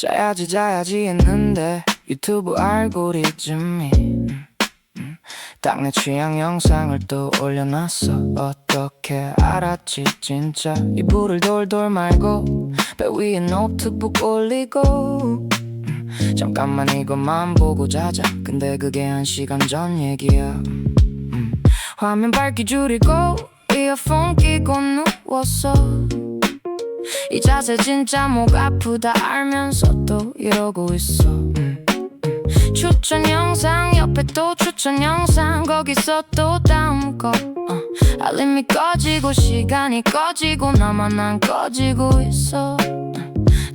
자야지 했는데 유튜브 알고리즘이 딱 내 취향 영상을 또 올려놨어. 어떻게 알았지 진짜. 이불을 돌돌 말고 배 위에 노트북 올리고 잠깐만 이것만 보고 자자. 근데 그게 1시간 전 얘기야. 화면 밝기 줄이고 이어폰 끼고 누웠어. 이 자세 진짜 목 아프다 알면서 또 이러고 있어. 추천 영상 옆에 또 추천 영상 거기서 또 다음 거 알림이 꺼지고 시간이 꺼지고 나만 안 꺼지고 있어.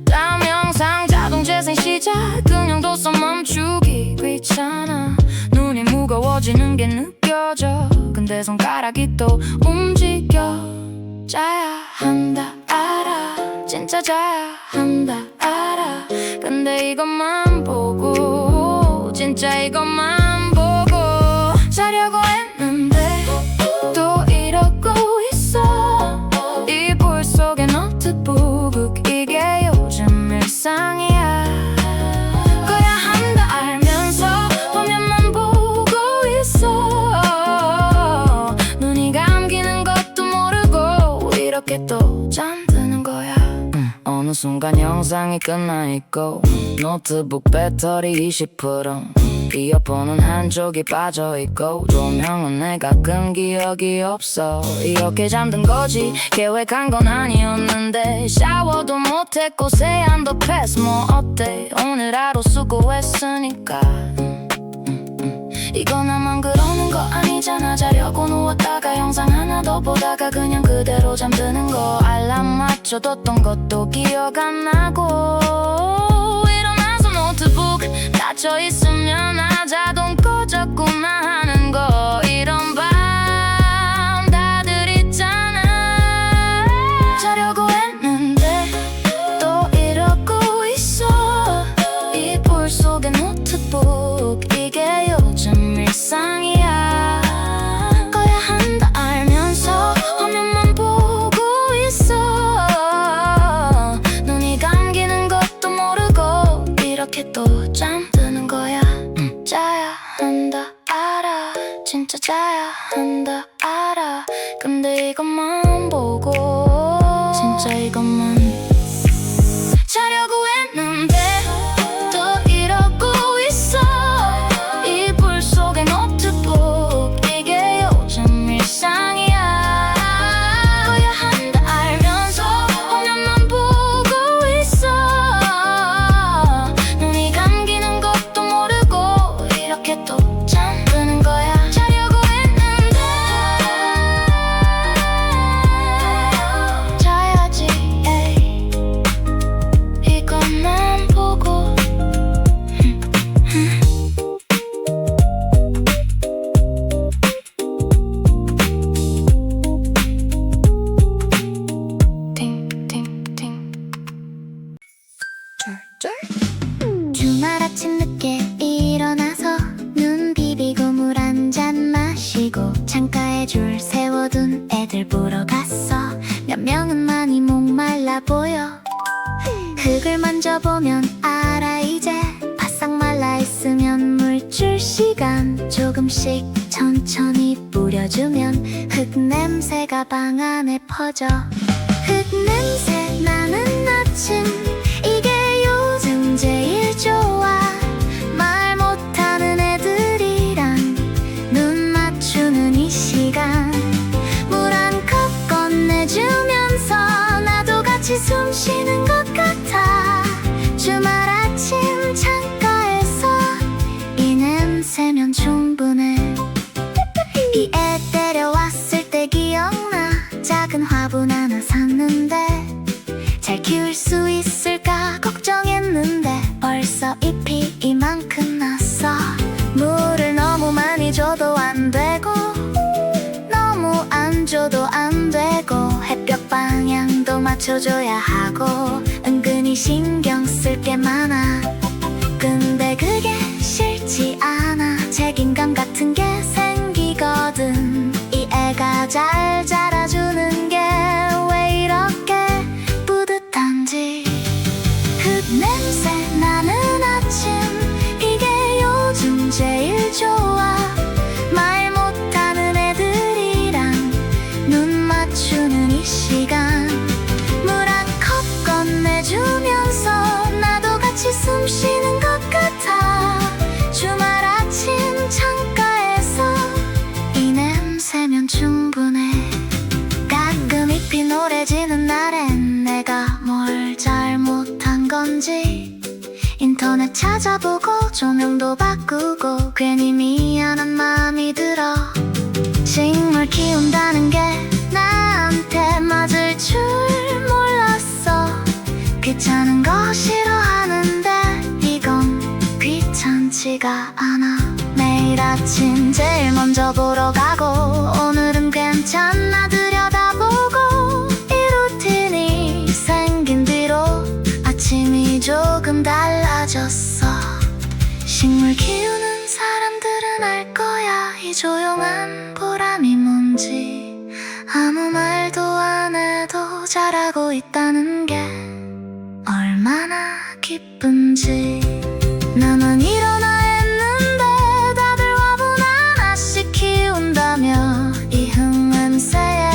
다음 영상 자동 재생 시작 그냥둬서 멈추기 귀찮아. 눈이 무거워지는 게 느껴져. 근데 손가락이 또 움직여. 자야 한다 알아. 진짜 자야 한다 알아. 근데 이것만 보고 진짜 이것만 보고 자려고 했는데 또 이러고 있어. 이불 속에 노트북 이게 요즘 일상이야. 꺼야 한다 알면서 화면만 보고 있어. 눈이 감기는 것도 모르고 이렇게 또 잠드는 거야. 어느 순간 영상이 끝나 있고 노트북 배터리 20% 이어폰은 한쪽이 빠져있고 조명은 내가 끈 기억이 없어. 이렇게 잠든 거지 계획한 건 아니었는데 샤워도 못했고 세안도 패스. 뭐 어때 오늘 하루 수고했으니까. 이거 나만 그러는 거 아니잖아. 자려고 누웠다가 영상 하나 더 보다가 그냥 그대로 잠드는 거. 알람 맞춰뒀던 것도 기억 안 나고 일어나서 노트북 닫혀있으면 자동 꺼졌구나 하는 거. 이런 밤 다들 있잖아. 자려고 했는데 또 이러고 있어. 이불 속에 노트북 이게 요즘 일상이야. 꺼야 한다 알면서 화면만 보고 있어. 눈이 감기는 것도 모르고 이렇게 또 잠드는 거야. 자야 한다 알아. 진짜 자야 한다 알아. 근데 이것만 보고 진짜 이것만 자려고 했는데 또 이러고 있어. 이불 속에 노트북 이게 요즘 일상이야. 꺼야 한다 알면서 화면만 보고 있어. 눈이 감기는 것도 모르고 이렇게 또 잠드는 거야. 자려고 했는데 자야지 에이. 이것만 보고 팅팅팅 짤짤. 주말 아침 늦게 일어나서 눈 비비고 물 한 잔 마시고 창가에 줄 세워둔 애들 보러 갔어. 몇 명은 많이 목말라 보여. 흙을 만져보면 알아 이제 바싹 말라있으면 물 줄 시간. 조금씩 천천히 뿌려주면 흙 냄새가 방 안에 퍼져. 흙 냄새 나는 아침 이게 요즘 제일 좋아. 말 못하는 애들이랑 눈 맞추는 이 시간. 물 한 컵 건네주면서 나도 같이 숨 쉬는 것 같아. 주말 아침 창가에서 이 냄새면 충분해. 이 애 데려왔을 때 기억나. 작은 화분 하나 샀는데 잘 키울 수 있을까 걱정했는데 벌써 잎이 이만큼 났어. 물을 너무 많이 줘도 안 되고 너무 안 줘도 안 되고 햇볕 방향도 맞춰줘야 하고 은근히 신경 쓸 게 많아. 근데 그게 싫지 않아. 책임감 같은 게 생기거든. 이 애가 잘 자라주는 게 왜 이렇게 뿌듯한지. 흙 냄새 깜깜거려지는 날엔 내가 뭘 잘못한 건지 인터넷 찾아보고 조명도 바꾸고 괜히 미안한 마음이 들어. 식물 키운다는 게 나한테 맞을 줄 몰랐어. 귀찮은 거 싫어하는데 이건 귀찮지가 않아. 매일 아침 제일 먼저 보러 가고 오늘은 괜찮나 들여다보고 이 루틴이 생긴 뒤로 아침이 조금 달라졌어. 식물 키우는 사람들은 알 거야. 이 조용한 보람이 뭔지. 아무 말도 안 해도 잘하고 있다는 게 얼마나 기쁜지. 나만 일어나 했는데 다들 화분 하나씩 키운다며 이 흙냄새에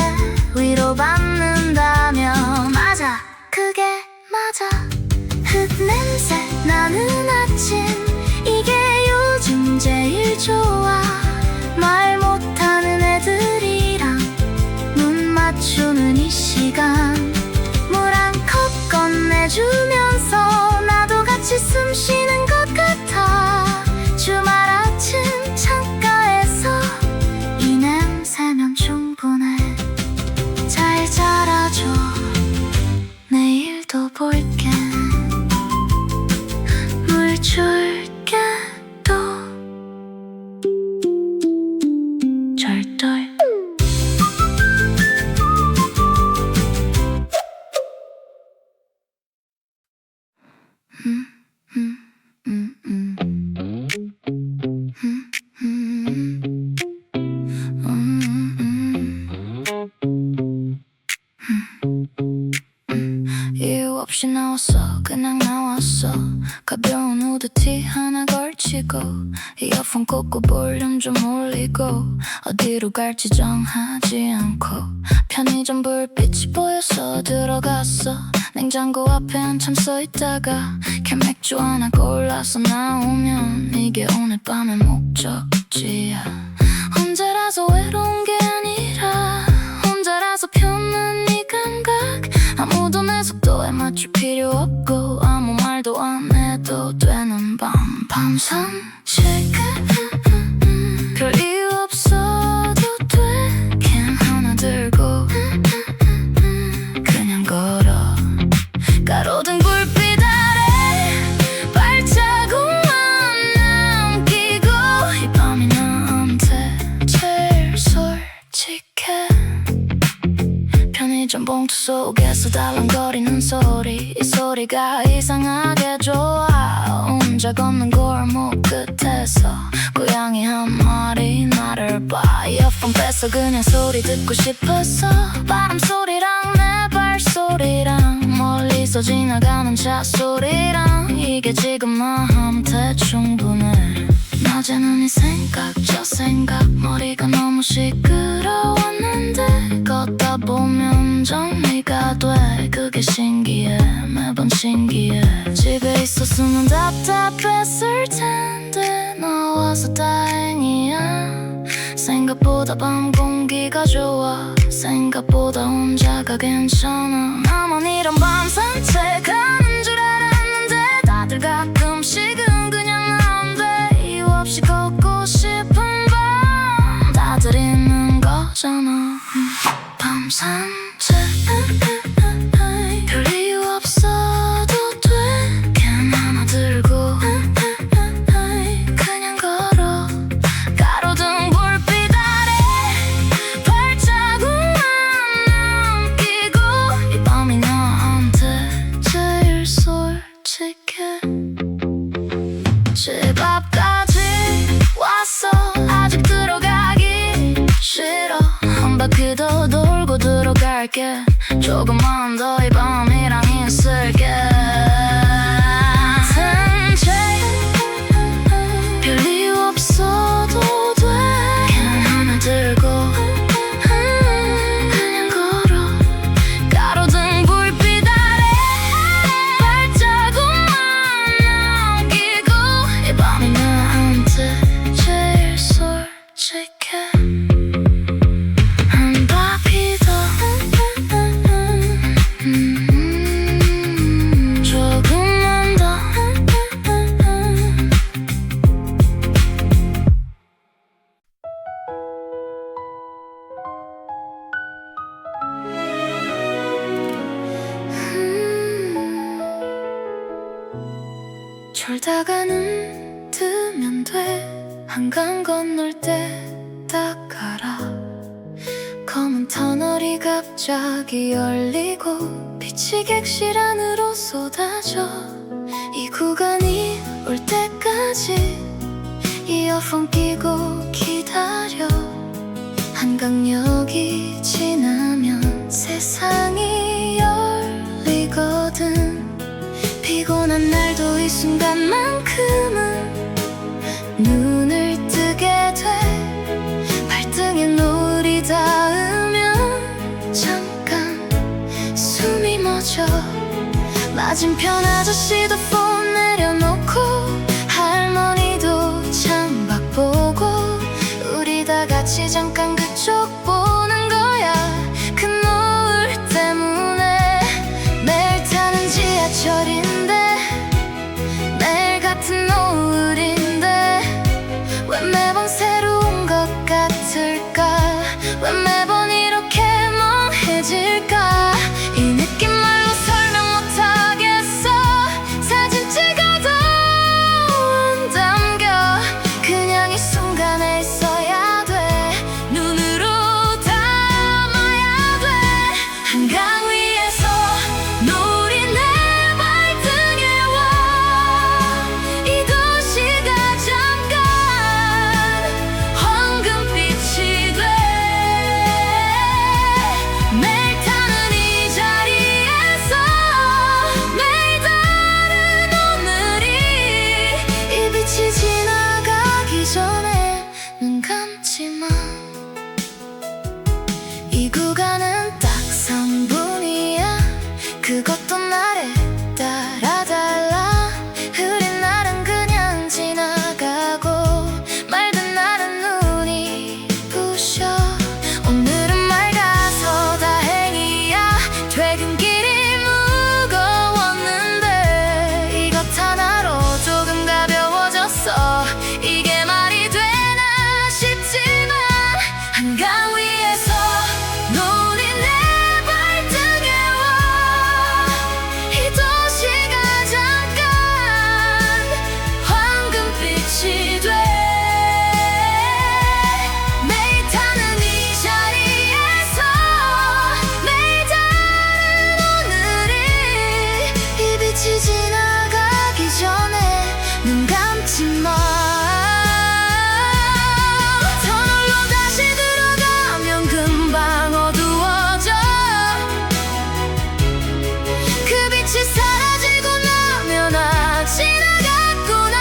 위로받는다며. 맞아, 그게 맞아. 흙냄새 나는 아침 이게 요즘 제일 좋아. 말 못하는 애들이랑 눈 맞추는 이 시간 물 한 컵 건네주면서 나도 같이 숨 쉬는 것 같아. 주말 아침 창가에서 이 냄새면 충분해. 잘 자라줘. 내일도 볼게. 물 줄게 또 절덜. 이유 없이 나왔어. 그냥 나왔어. 가벼운 후드티 하나 걸치고 이어폰 꽂고 볼륨 좀 올리고 어디로 갈지 정하지 않고 편의점 불빛이 보여서 들어갔어. 냉장고 앞에 한참 서있다가 캔맥주 하나 골라서 나오면 이게 오늘 밤의 목적지야. 혼자라서 외로운 게 아니라 혼자라서 편한 이 감각. 아무도 내 속도에 맞출 필요 없고 아무 말도 안 해도 되는 밤. 밤 산책은 별 이유 없어도 돼. 캔 하나 들고 그냥 걸어. 가로등 불빛 아래 발자국만 남기고 이 밤이 나한테 제일 솔직해. 편의점 봉투 속에서 달랑거리는 소리. 이 소리가 이상하게 좋아. 혼자 걷는 골목 끝에서 고양이 한 마리 나를 봐. 이어폰 뺏어 그냥 소리 듣고 싶었어. 바람 소리랑 내 발소리랑 멀리서 지나가는 차 소리랑 이게 지금 나한테 충분해. 낮에는 이 생각 저 생각 머리가 너무 시끄러웠는데 걷다 보면 정리가 돼. 그게 신기해. 매번 신기해. 집에 있었으면 답답했을 텐데 나와서 다행이야. 생각보다 밤 공기가 좋아. 생각보다 혼자가 괜찮아. 나만 이런 밤 산책하는 줄 알았는데 다들 가끔씩은 그냥 나온대. 이유 없이 걷고 싶은 밤 다들 있는 거잖아. 밤 산책 별 이유 없어도 돼. 캔 하나 들고 그냥 걸어. 가로등 불빛 아래 발자국만 남기고 이 밤이 나한테 제일 솔직해. 집 앞까지 왔어. 아직 들어가기 싫어. 한 바퀴 더 돌고 들어갈게. 조금만 더 이 밤이랑 있을게. 산책 별 이유 없어도 돼. 캔 하나 들고 그냥 걸어. 가로등 불빛 아래 발자국만 남기고 이 밤이 나한테 제일 솔직해. 한 바퀴 더 졸다가 눈 뜨면 돼. 한강 건널 때 딱 알아. 검은 터널이 갑자기 열리고 빛이 객실 안으로 쏟아져. 이 구간이 올 때까지 이어폰 끼고 기다려. 한강역이 지나면 세상이 열리거든. 피곤한 날도 이 순간만큼은 눈을 뜨게 돼. 발등에 노을이 닿으면 잠깐 숨이 멎어. 맞은편 아저씨도 폰 내려놓고 할머니도 창밖 보고 우리 다 같이 잠깐 그쪽 보는 거야. 그 노을 때문에. 매일 타는 지하철인데 매일 같은 노을인데 왜 매번 새로운 것 같을까? 왜 매번 이렇게 멍해질까? 이 느낌 말로 설명 못하겠어. 사진 찍어도 안 담겨. 그냥 이 순간에 있어야 돼. 눈으로 담아야 돼. 한강 위에서 노을이 내 발등에 와. 이 도시가 잠깐 황금빛이 돼. 매일 타는 이 자리에서 매일 다른 오늘이. 이 빛이 지나가기 전에 눈 감지 마. 이 구간은 딱 3분이야. 그것도 날에 따라 달라. 흐린 날은 그냥 지나가고 맑은 날은 눈이 부셔. 오늘은 맑아서 다행이야. 퇴근길이 무거웠는데 이것 하나로 조금 가벼워졌어. 이게 말이 되나 싶지만 한강 위에서 노을이 내 발등에 와. 이 도시가 잠깐 황금빛이 돼. 매일 타는 이 자리에서 매일 다른 오늘이. 이 빛이 지나가기 전에 눈 감지 마. 터널로 다시 들어가면 금방 어두워져. 그 빛이 사라지고 나면 아 지나갔구나.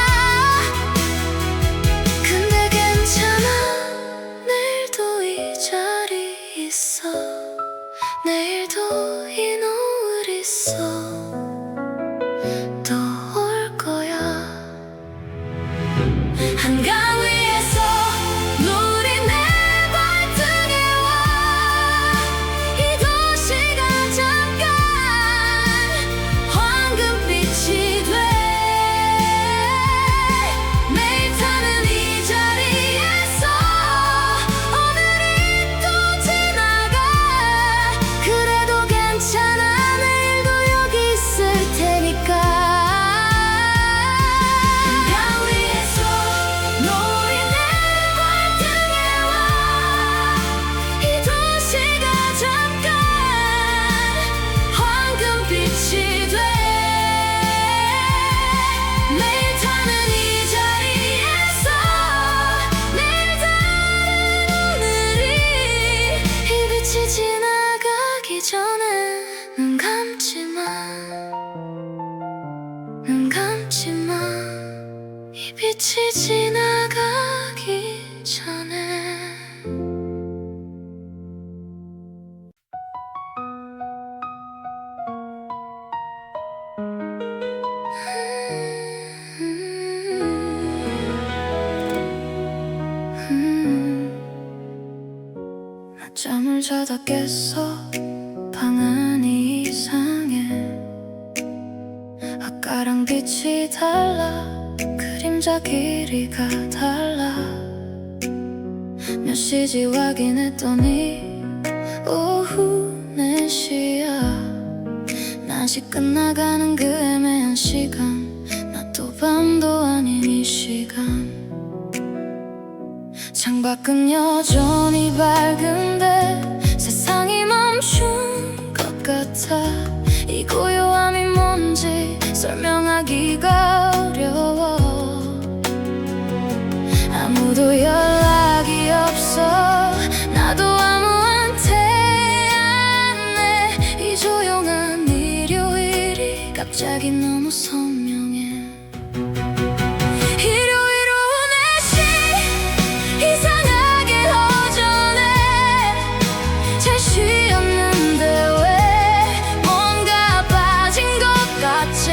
근데 괜찮아. 내일도 이 자리 있어. 내일도 이 노을 있어. 또 올 거야. 한강 위에서 노을이 내 발등에 와. 이 도시가 잠깐 황금빛이 돼. 매일 타는 이 자리에서 오늘이 또 지나가. 그래도 괜찮아. 내일도 여기 있을 테니까. 한강 위에서 노을이 내 발등에 와. 이 도시가 잠깐 황금빛이 돼. 매일 타는 이 자리에서 매일 다른 오늘이. 이 빛이 지나가기 전에 눈 감지 마. 눈 감지 마. 이 빛이 지나가기 전에. 낮잠을 자다 깼어. 방 안이 이상해. 아까랑 빛이 달라. 그림자 길이가 달라. 몇 시지 확인했더니 오후 4시야. 낮이 끝나가는 그 애매한 시간 나 또 밤도 아닌 이 시간 창밖은 여전히 밝은데 세상이 멈춘 것 같아. 이 고요함이 뭔지 설명하기가 어려워. 아무도 연락이 없어. 나도 아무한테 안해. 이 조용한 일요일이 갑자기 너무 선명해. 일요일 오후 4시 이상하게 허전해. 잘 쉬었는데 왜 뭔가 빠진 것 같지.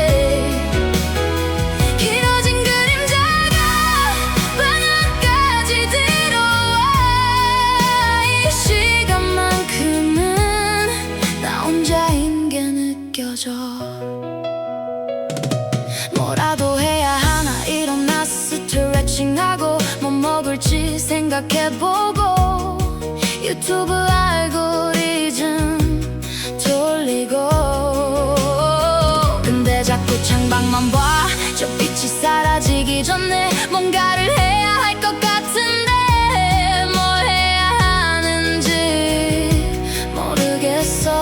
길어진 그림자가 방 안까지 들어와. 이 시간만큼은 나 혼자인 게 느껴져. 뭐라도 해야 하나 일어나 스트레칭하고 뭐 먹을지 생각해보고 유튜브 알고리즘 돌리고. 근데 자꾸 창밖만 봐. 저 빛이 사라지기 전에 뭔가를 해야 할 것 같은데 뭘 해야 하는지 모르겠어.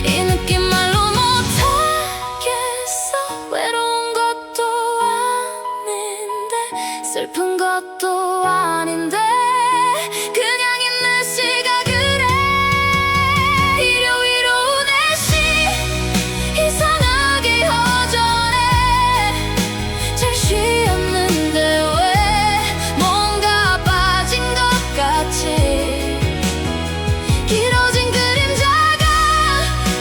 이 느낌 말로 못하겠어. 외로운 것도 아닌데 슬픈 것도 아닌데 그냥 있는 시가 그래. 일요일 오후 4시 이상하게 허전해. 잘 쉬었는데 왜 뭔가 빠진 것 같지. 길어진 그림자가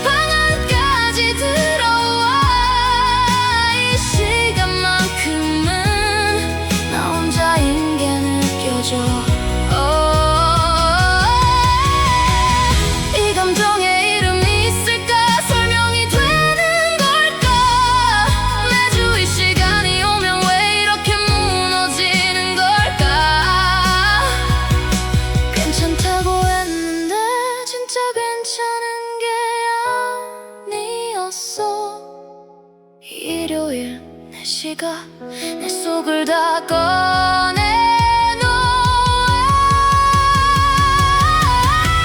방 안까지 들어와. 이 시간만큼은 나 혼자인 게 느껴져. 이 감정에 이름이 있을까? 설명이 되는 걸까? 매주 이 시간이 오면 왜 이렇게 무너지는 걸까? 괜찮다고 했는데 진짜 괜찮은 게 아니었어. 일요일 4시가 내 속을 다 꺼내놓아.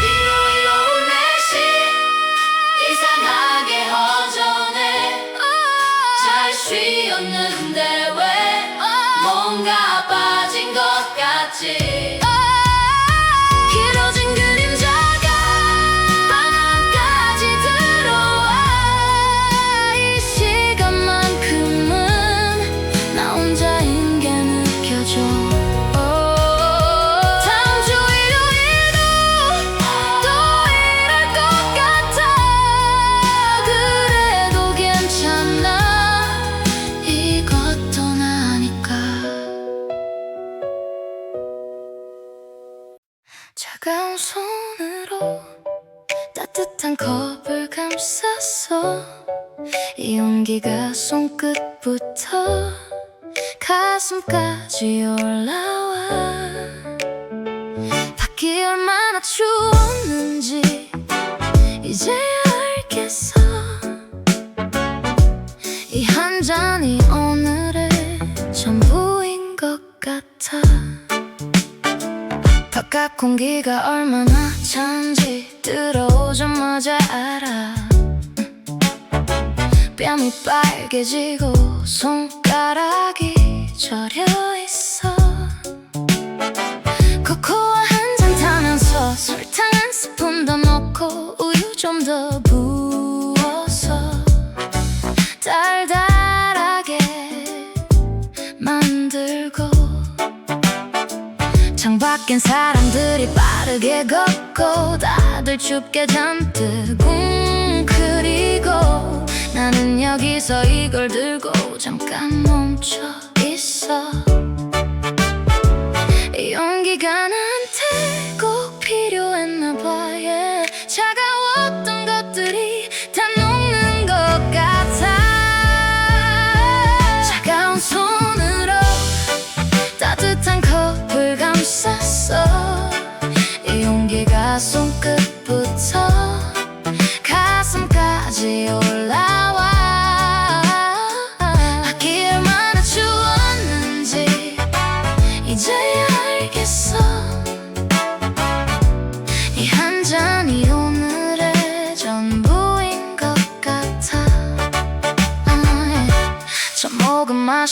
일요일 오후 4시 이상하게 허전해. 잘 쉬었는데 왜 뭔가 빠진 것 같지. 길어진 그림자가 방 안까지 들어와. 이 시간만큼은 나 혼자인 게 느껴져. 다음 주 일요일도 또 이럴 것 같아. 그래도 괜찮아. 이것도 나니까. 차가운 손으로 따뜻한 컵을 감쌌어. 이 온기가 손끝부터 가슴까지 올라와. 밖이 얼마나 추웠는지 이제야 알겠어. 이 한 잔이 오늘의 전부인 것 같아. 바깥 공기가 얼마나 찬지 들어오자마자 알아. 뺨이 빨개지고 손가락이 저려 있어. 코코아 한 잔 타면서 설탕 한 스푼 더 넣고 우유 좀 더 부어서 달달하게 만들고. 창밖엔 사람들이 빠르게 걷고 다들 춥게 잔뜩 웅크리고. 나는 여기서 이걸 들고 잠깐 멈춰 있어. 이 용기가 나한테 꼭 필요했나 봐. yeah. 차가웠던 것들이 다 녹는 것 같아. 차가운 손으로 따뜻한 컵을 감쌌어. 이 용기가 손끝부터 가슴까지 올라와.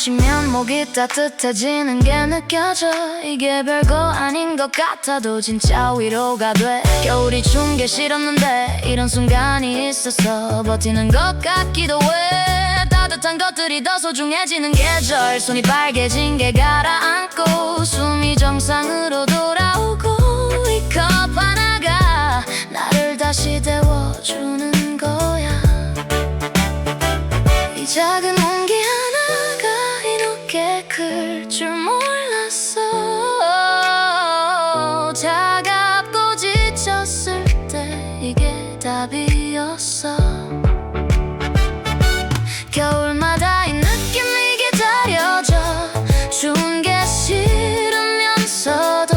마시면 목이 따뜻해지는 게 느껴져. 이게 별거 아닌 것 같아도 진짜 위로가 돼. 겨울이 추운 게 싫었는데 이런 순간이 있어서 버티는 것 같기도 해. 따뜻한 것들이 더 소중해지는 계절. 손이 빨개진 게 가라앉고 숨이 정상으로 돌아오고 이 컵 하나가 나를 다시 데워주는 거야. 이 작은 온기 하나가 이렇게 클 줄 몰랐어. 차갑고 지쳤을 때 이게 답이었어. 겨울마다 이 느낌이 기다려져. 추운 게 싫으면서도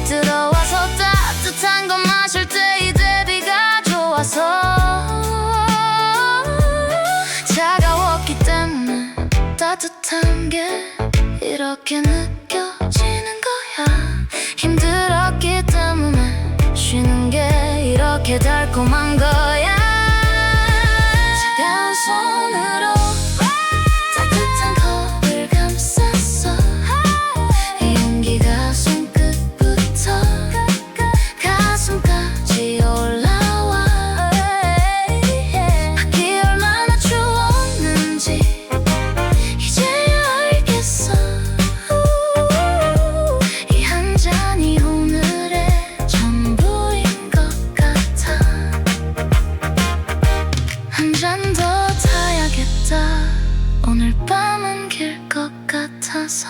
들어와서 따뜻한 거 마실 때 이 대비가 좋아서. 차가웠기 때문에 따뜻한 게 이렇게 느껴지는 거야. 힘들었기 때문에 쉬는 게 이렇게 달콤한 거야. 차가운 손으로 따뜻한 컵을 감쌌어. 이 온기가 손끝부터 가슴까지 올라와. 밖이 얼마나 추웠는지 이제야 알겠어. 이 한 잔이 오늘의 전부인 것 같아. 한 잔 더 타야겠다. 오늘 밤은 길 것 같아서.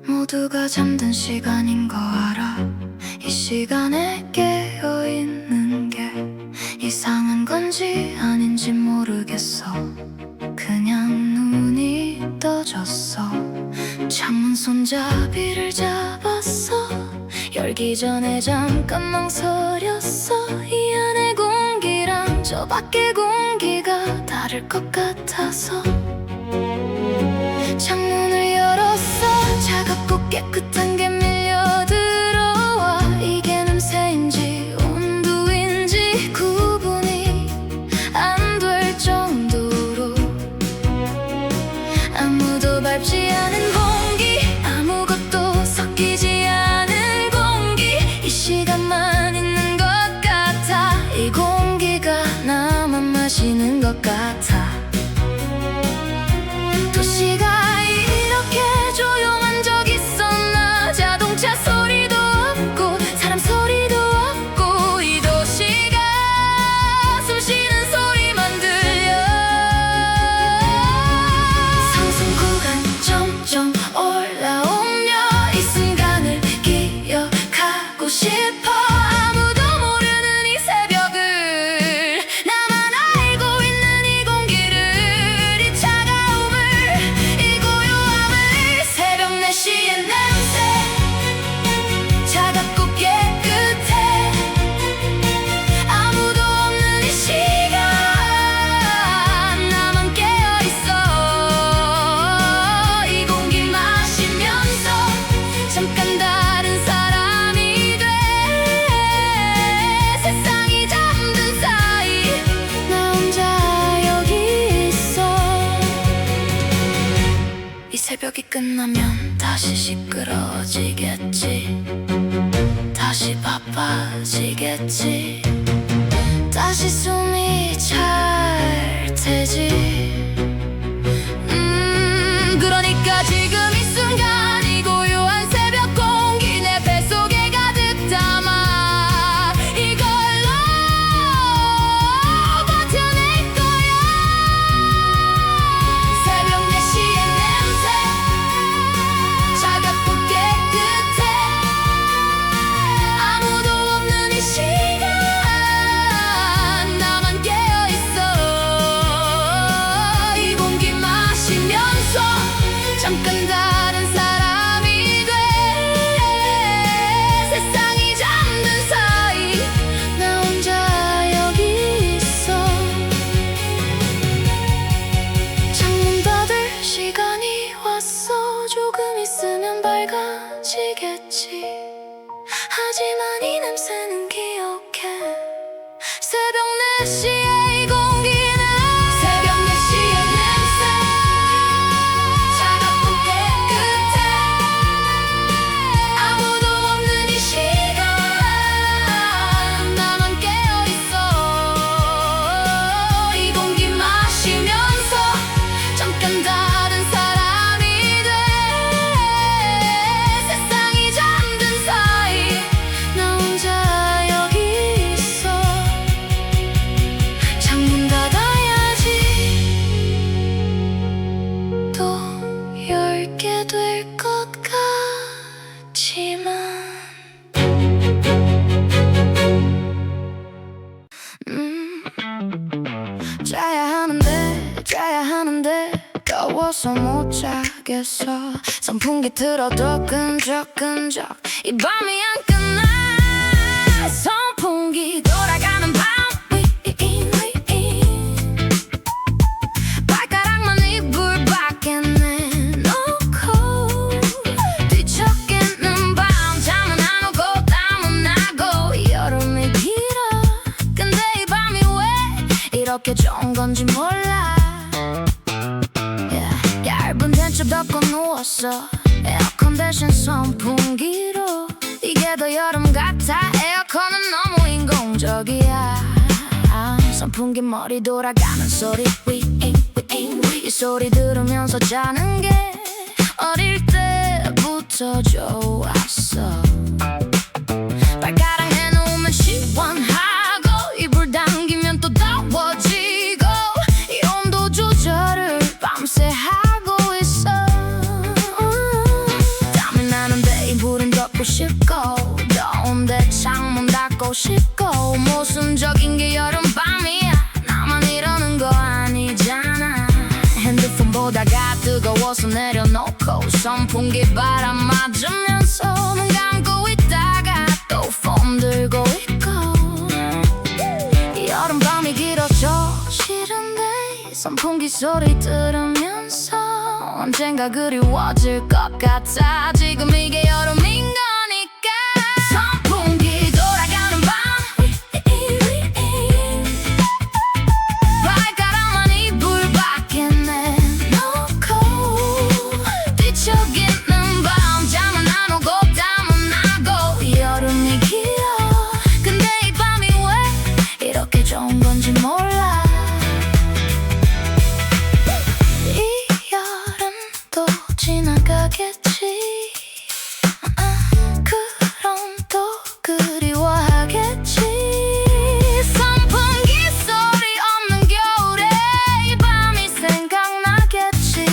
모두가 잠든 시간인 거 알아. 이 시간에 깨어있는 게 이상한 건지 아닌지 모르겠어. 그냥 눈이 떠졌어. 창문 손잡이를 잡았어. 열기 전에 잠깐 망설였어. 이 안의 공기랑 저 밖의 공기가 다를 것 같아서 창문을 열었어. 차갑고 깨끗한 게 밀려 들어와. 이게 냄새인지 온도인지 구분이 안 될 정도로 아무도 밟지 않은 공기, 아무것도 섞이지 않은 공기. 이 시간만 있는 것 같아. 이 공기가 나만 마시는 것 같아. 도시가 이렇게 조용한 적 있었나. 자동차 소리도 없고 사람 소리도 없고 이 도시가 숨 쉬는 소리만 들려. 상승 구간 점점 올라오며 이 순간을 기억하고 싶어. 아무도 모르는 이 새벽을 나만 알고 있는 이 공기를, 이 차가움을, 이 고요함을. 새벽 4시의 냄새 차갑고 깨끗해. 아무도 없는 이 시간 나만 깨어있어. 이 공기 마시면서 잠깐 다른 사람이 돼. 세상이 잠든 사이 나 혼자 여기 있어. 이 새벽이 끝나면 다시 시끄러워지겠지. 다시 바빠지겠지. 다시 숨이 찰 테지. 그러니까 지금 이 순간 이 고요한 새벽 공기 내 뱃속에 가득 담아. 이걸로 버텨낼 거야. 새벽 4시의 냄새 차갑고 깨끗해. 아무도 없는 이 시간 나만 깨어있어. 있으면 밝아지겠지. 하지만 이 냄새는 기억해. 새벽 4시에 이 공기는 새벽 4시의 냄새. 차갑고 깨끗해. 아무도 없는 이 시간 나만 깨어있어. 이 공기 마시면서 잠깐 다른 사람이 돼. 세상이 잠든 사이 나 혼자 여기 있어. 창문 닫아야지. 또 열게 될 것 같지만 자야 하는데 더워서 못 자겠어. 선풍기 틀어도 끈적끈적 이 밤이 안 끝나. 선풍기 돌아가는 밤 위 발가락만 이불 밖에 내놓고 뒤척이는 밤. 잠은 안 오고 땀은 나고 여름이 길어. 근데 이 밤이 왜 이렇게 좋은 건지 몰라. 얇은 텐트 덮고 누웠어. 에어컨 대신 선풍기로. 이게 더 여름 같아. 에어컨은 너무 인공적이야. 선풍기 머리 돌아가는 소리 이 소리 들으면서 자는 게 어릴 때부터 좋았어. 발가락 해놓으면 시원하고 이불 당기면 또 더워지고 이 온도 조절을 밤새 하고 있어. 땀이 나는데 이불은 덮고 싶고 더운데 창문 닫고 싶고 모순적인 게 여름밤이야. 나만 이러는 거 아니잖아. 핸드폰 보다가 뜨거워서 내려놓고 선풍기 바람 맞으면서 눈 감고 있다가 또 폰 들고 있고. 여름밤이 길어져 싫은데 선풍기 소리 들으면서 언젠가 그리워질 것 같아. 지금 이게 여름인 거니까. 선풍기 돌아가는 밤 발가락만 이불 밖에 내놓고 뒤척이는 밤. 잠은 안 오고 땀은 나고 여름이 길어. 근데 이 밤이 왜 이렇게 좋은 건지 몰라. 이 여름도 지나가겠지. 그럼 또 그리워하겠지. 선풍기 소리 없는 겨울에 이 밤이 생각나겠지.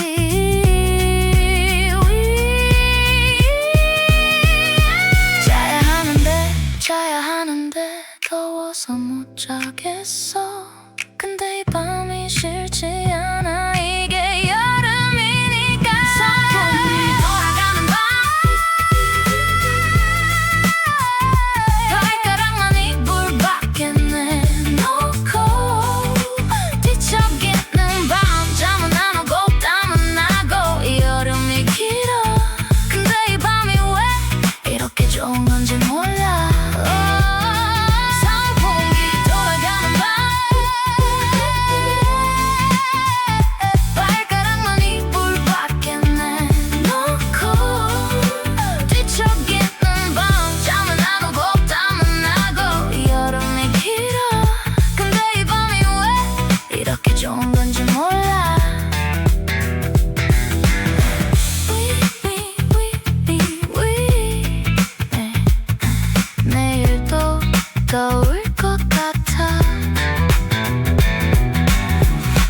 자야 하는데 더워서 못 자겠어. 근데 이 밤이 싫지 않아. 이게 여름이니까. 선풍기 돌아가는 밤 발가락만 이불 밖에 내놓고 뒤척이는 밤. 잠은 안 오고 땀은 나고 여름이 길어. 근데 이 밤이 왜 이렇게 좋은 건지 몰라. 선풍기 돌아가는 밤 발가락만 이불 밖에 내놓고 뒤척이는 밤. 잠은 안 오고 땀은 나고 여름이 길어. 근데 이 밤이 왜 이렇게 좋은 건지 몰라. 내일도 더울 것 같아.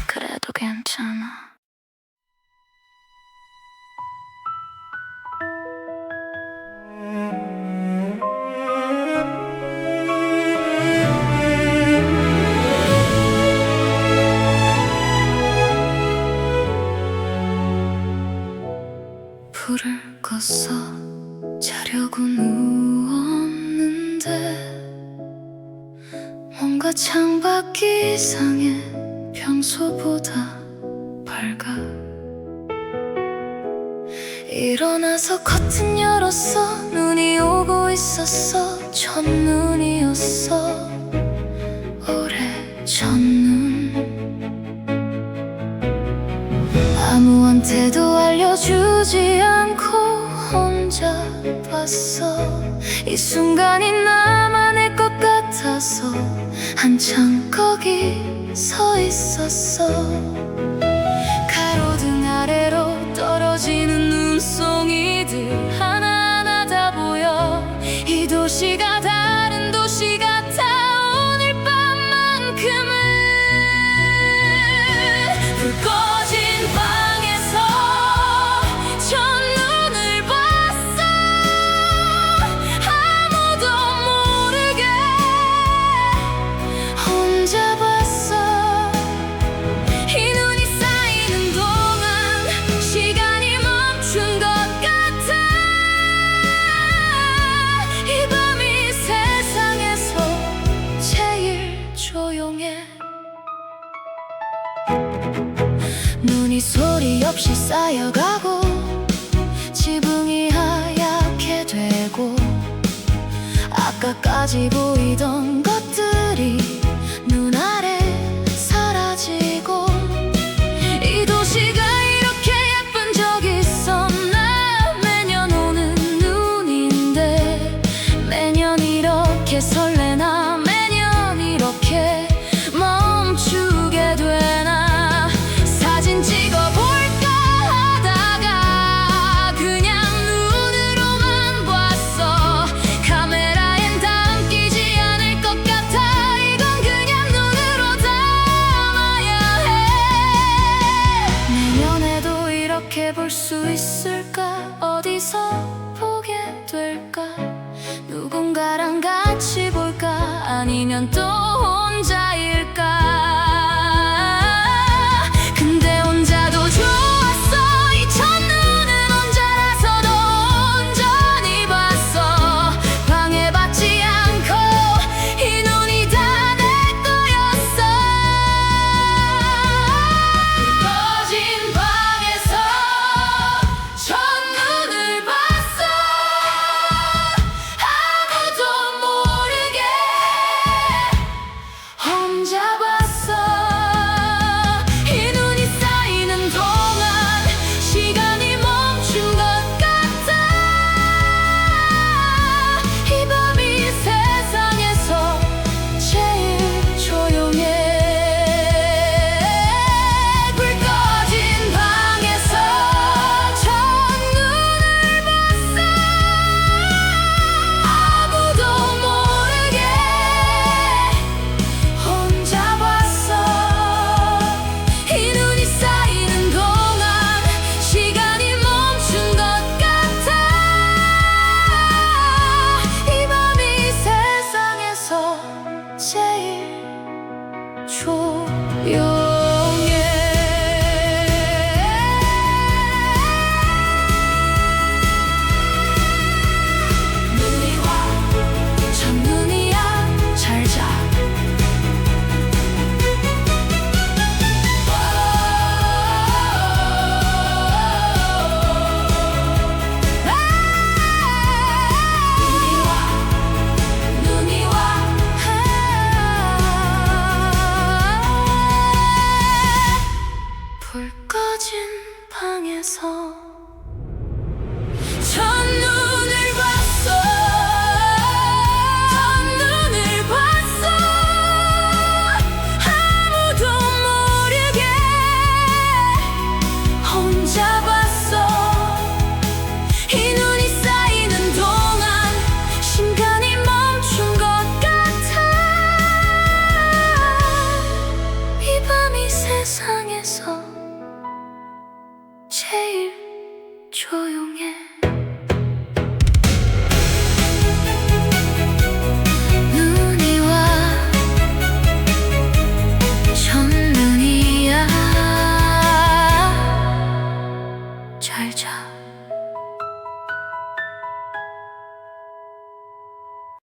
그래도 괜찮아. 불을 꺼서 자려고 누웠는데 뭔가 창밖이 이상해. 평소보다 밝아. 일어나서 커튼 열었어. 눈이 오고 있었어. 첫눈이었어. 올해 첫눈. 아무한테도 알려주지 않고 혼자 봤어. 이 순간이 나만의 것 같아서 한참 거기 서 있었어. 가로등 아래로 떨어지는 눈송이들 하나하나 다 보여. 이 도시가 다른 도시 같아. 오늘 밤만큼은 불 꺼진 방에서 첫눈을 봤어. 아무도 모르게 혼자 봤어. 이 눈이 쌓이는 동안 시간이 멈춘 것 같아. 이 밤이 세상에서 제일 조용해. 눈이 소리 없이 쌓여가고 지붕이 하얗게 되고 아까까지 보이던 것들이 눈 아래 사라지고. 이 도시가 이렇게 예쁜 적 있었나. 매년 오는 눈인데 매년 이렇게 설레나. 매년 이렇게 멈추게 되나. 사진 찍어볼까 하다가 그냥 눈으로만 봤어. 카메라엔 담기지 않을 것 같아. 이건 그냥 눈으로 담아야 해. 내년에도 이렇게 볼 수 있을까. 어디서 보게 될까. 누군가랑 같이 볼까. 아니면 또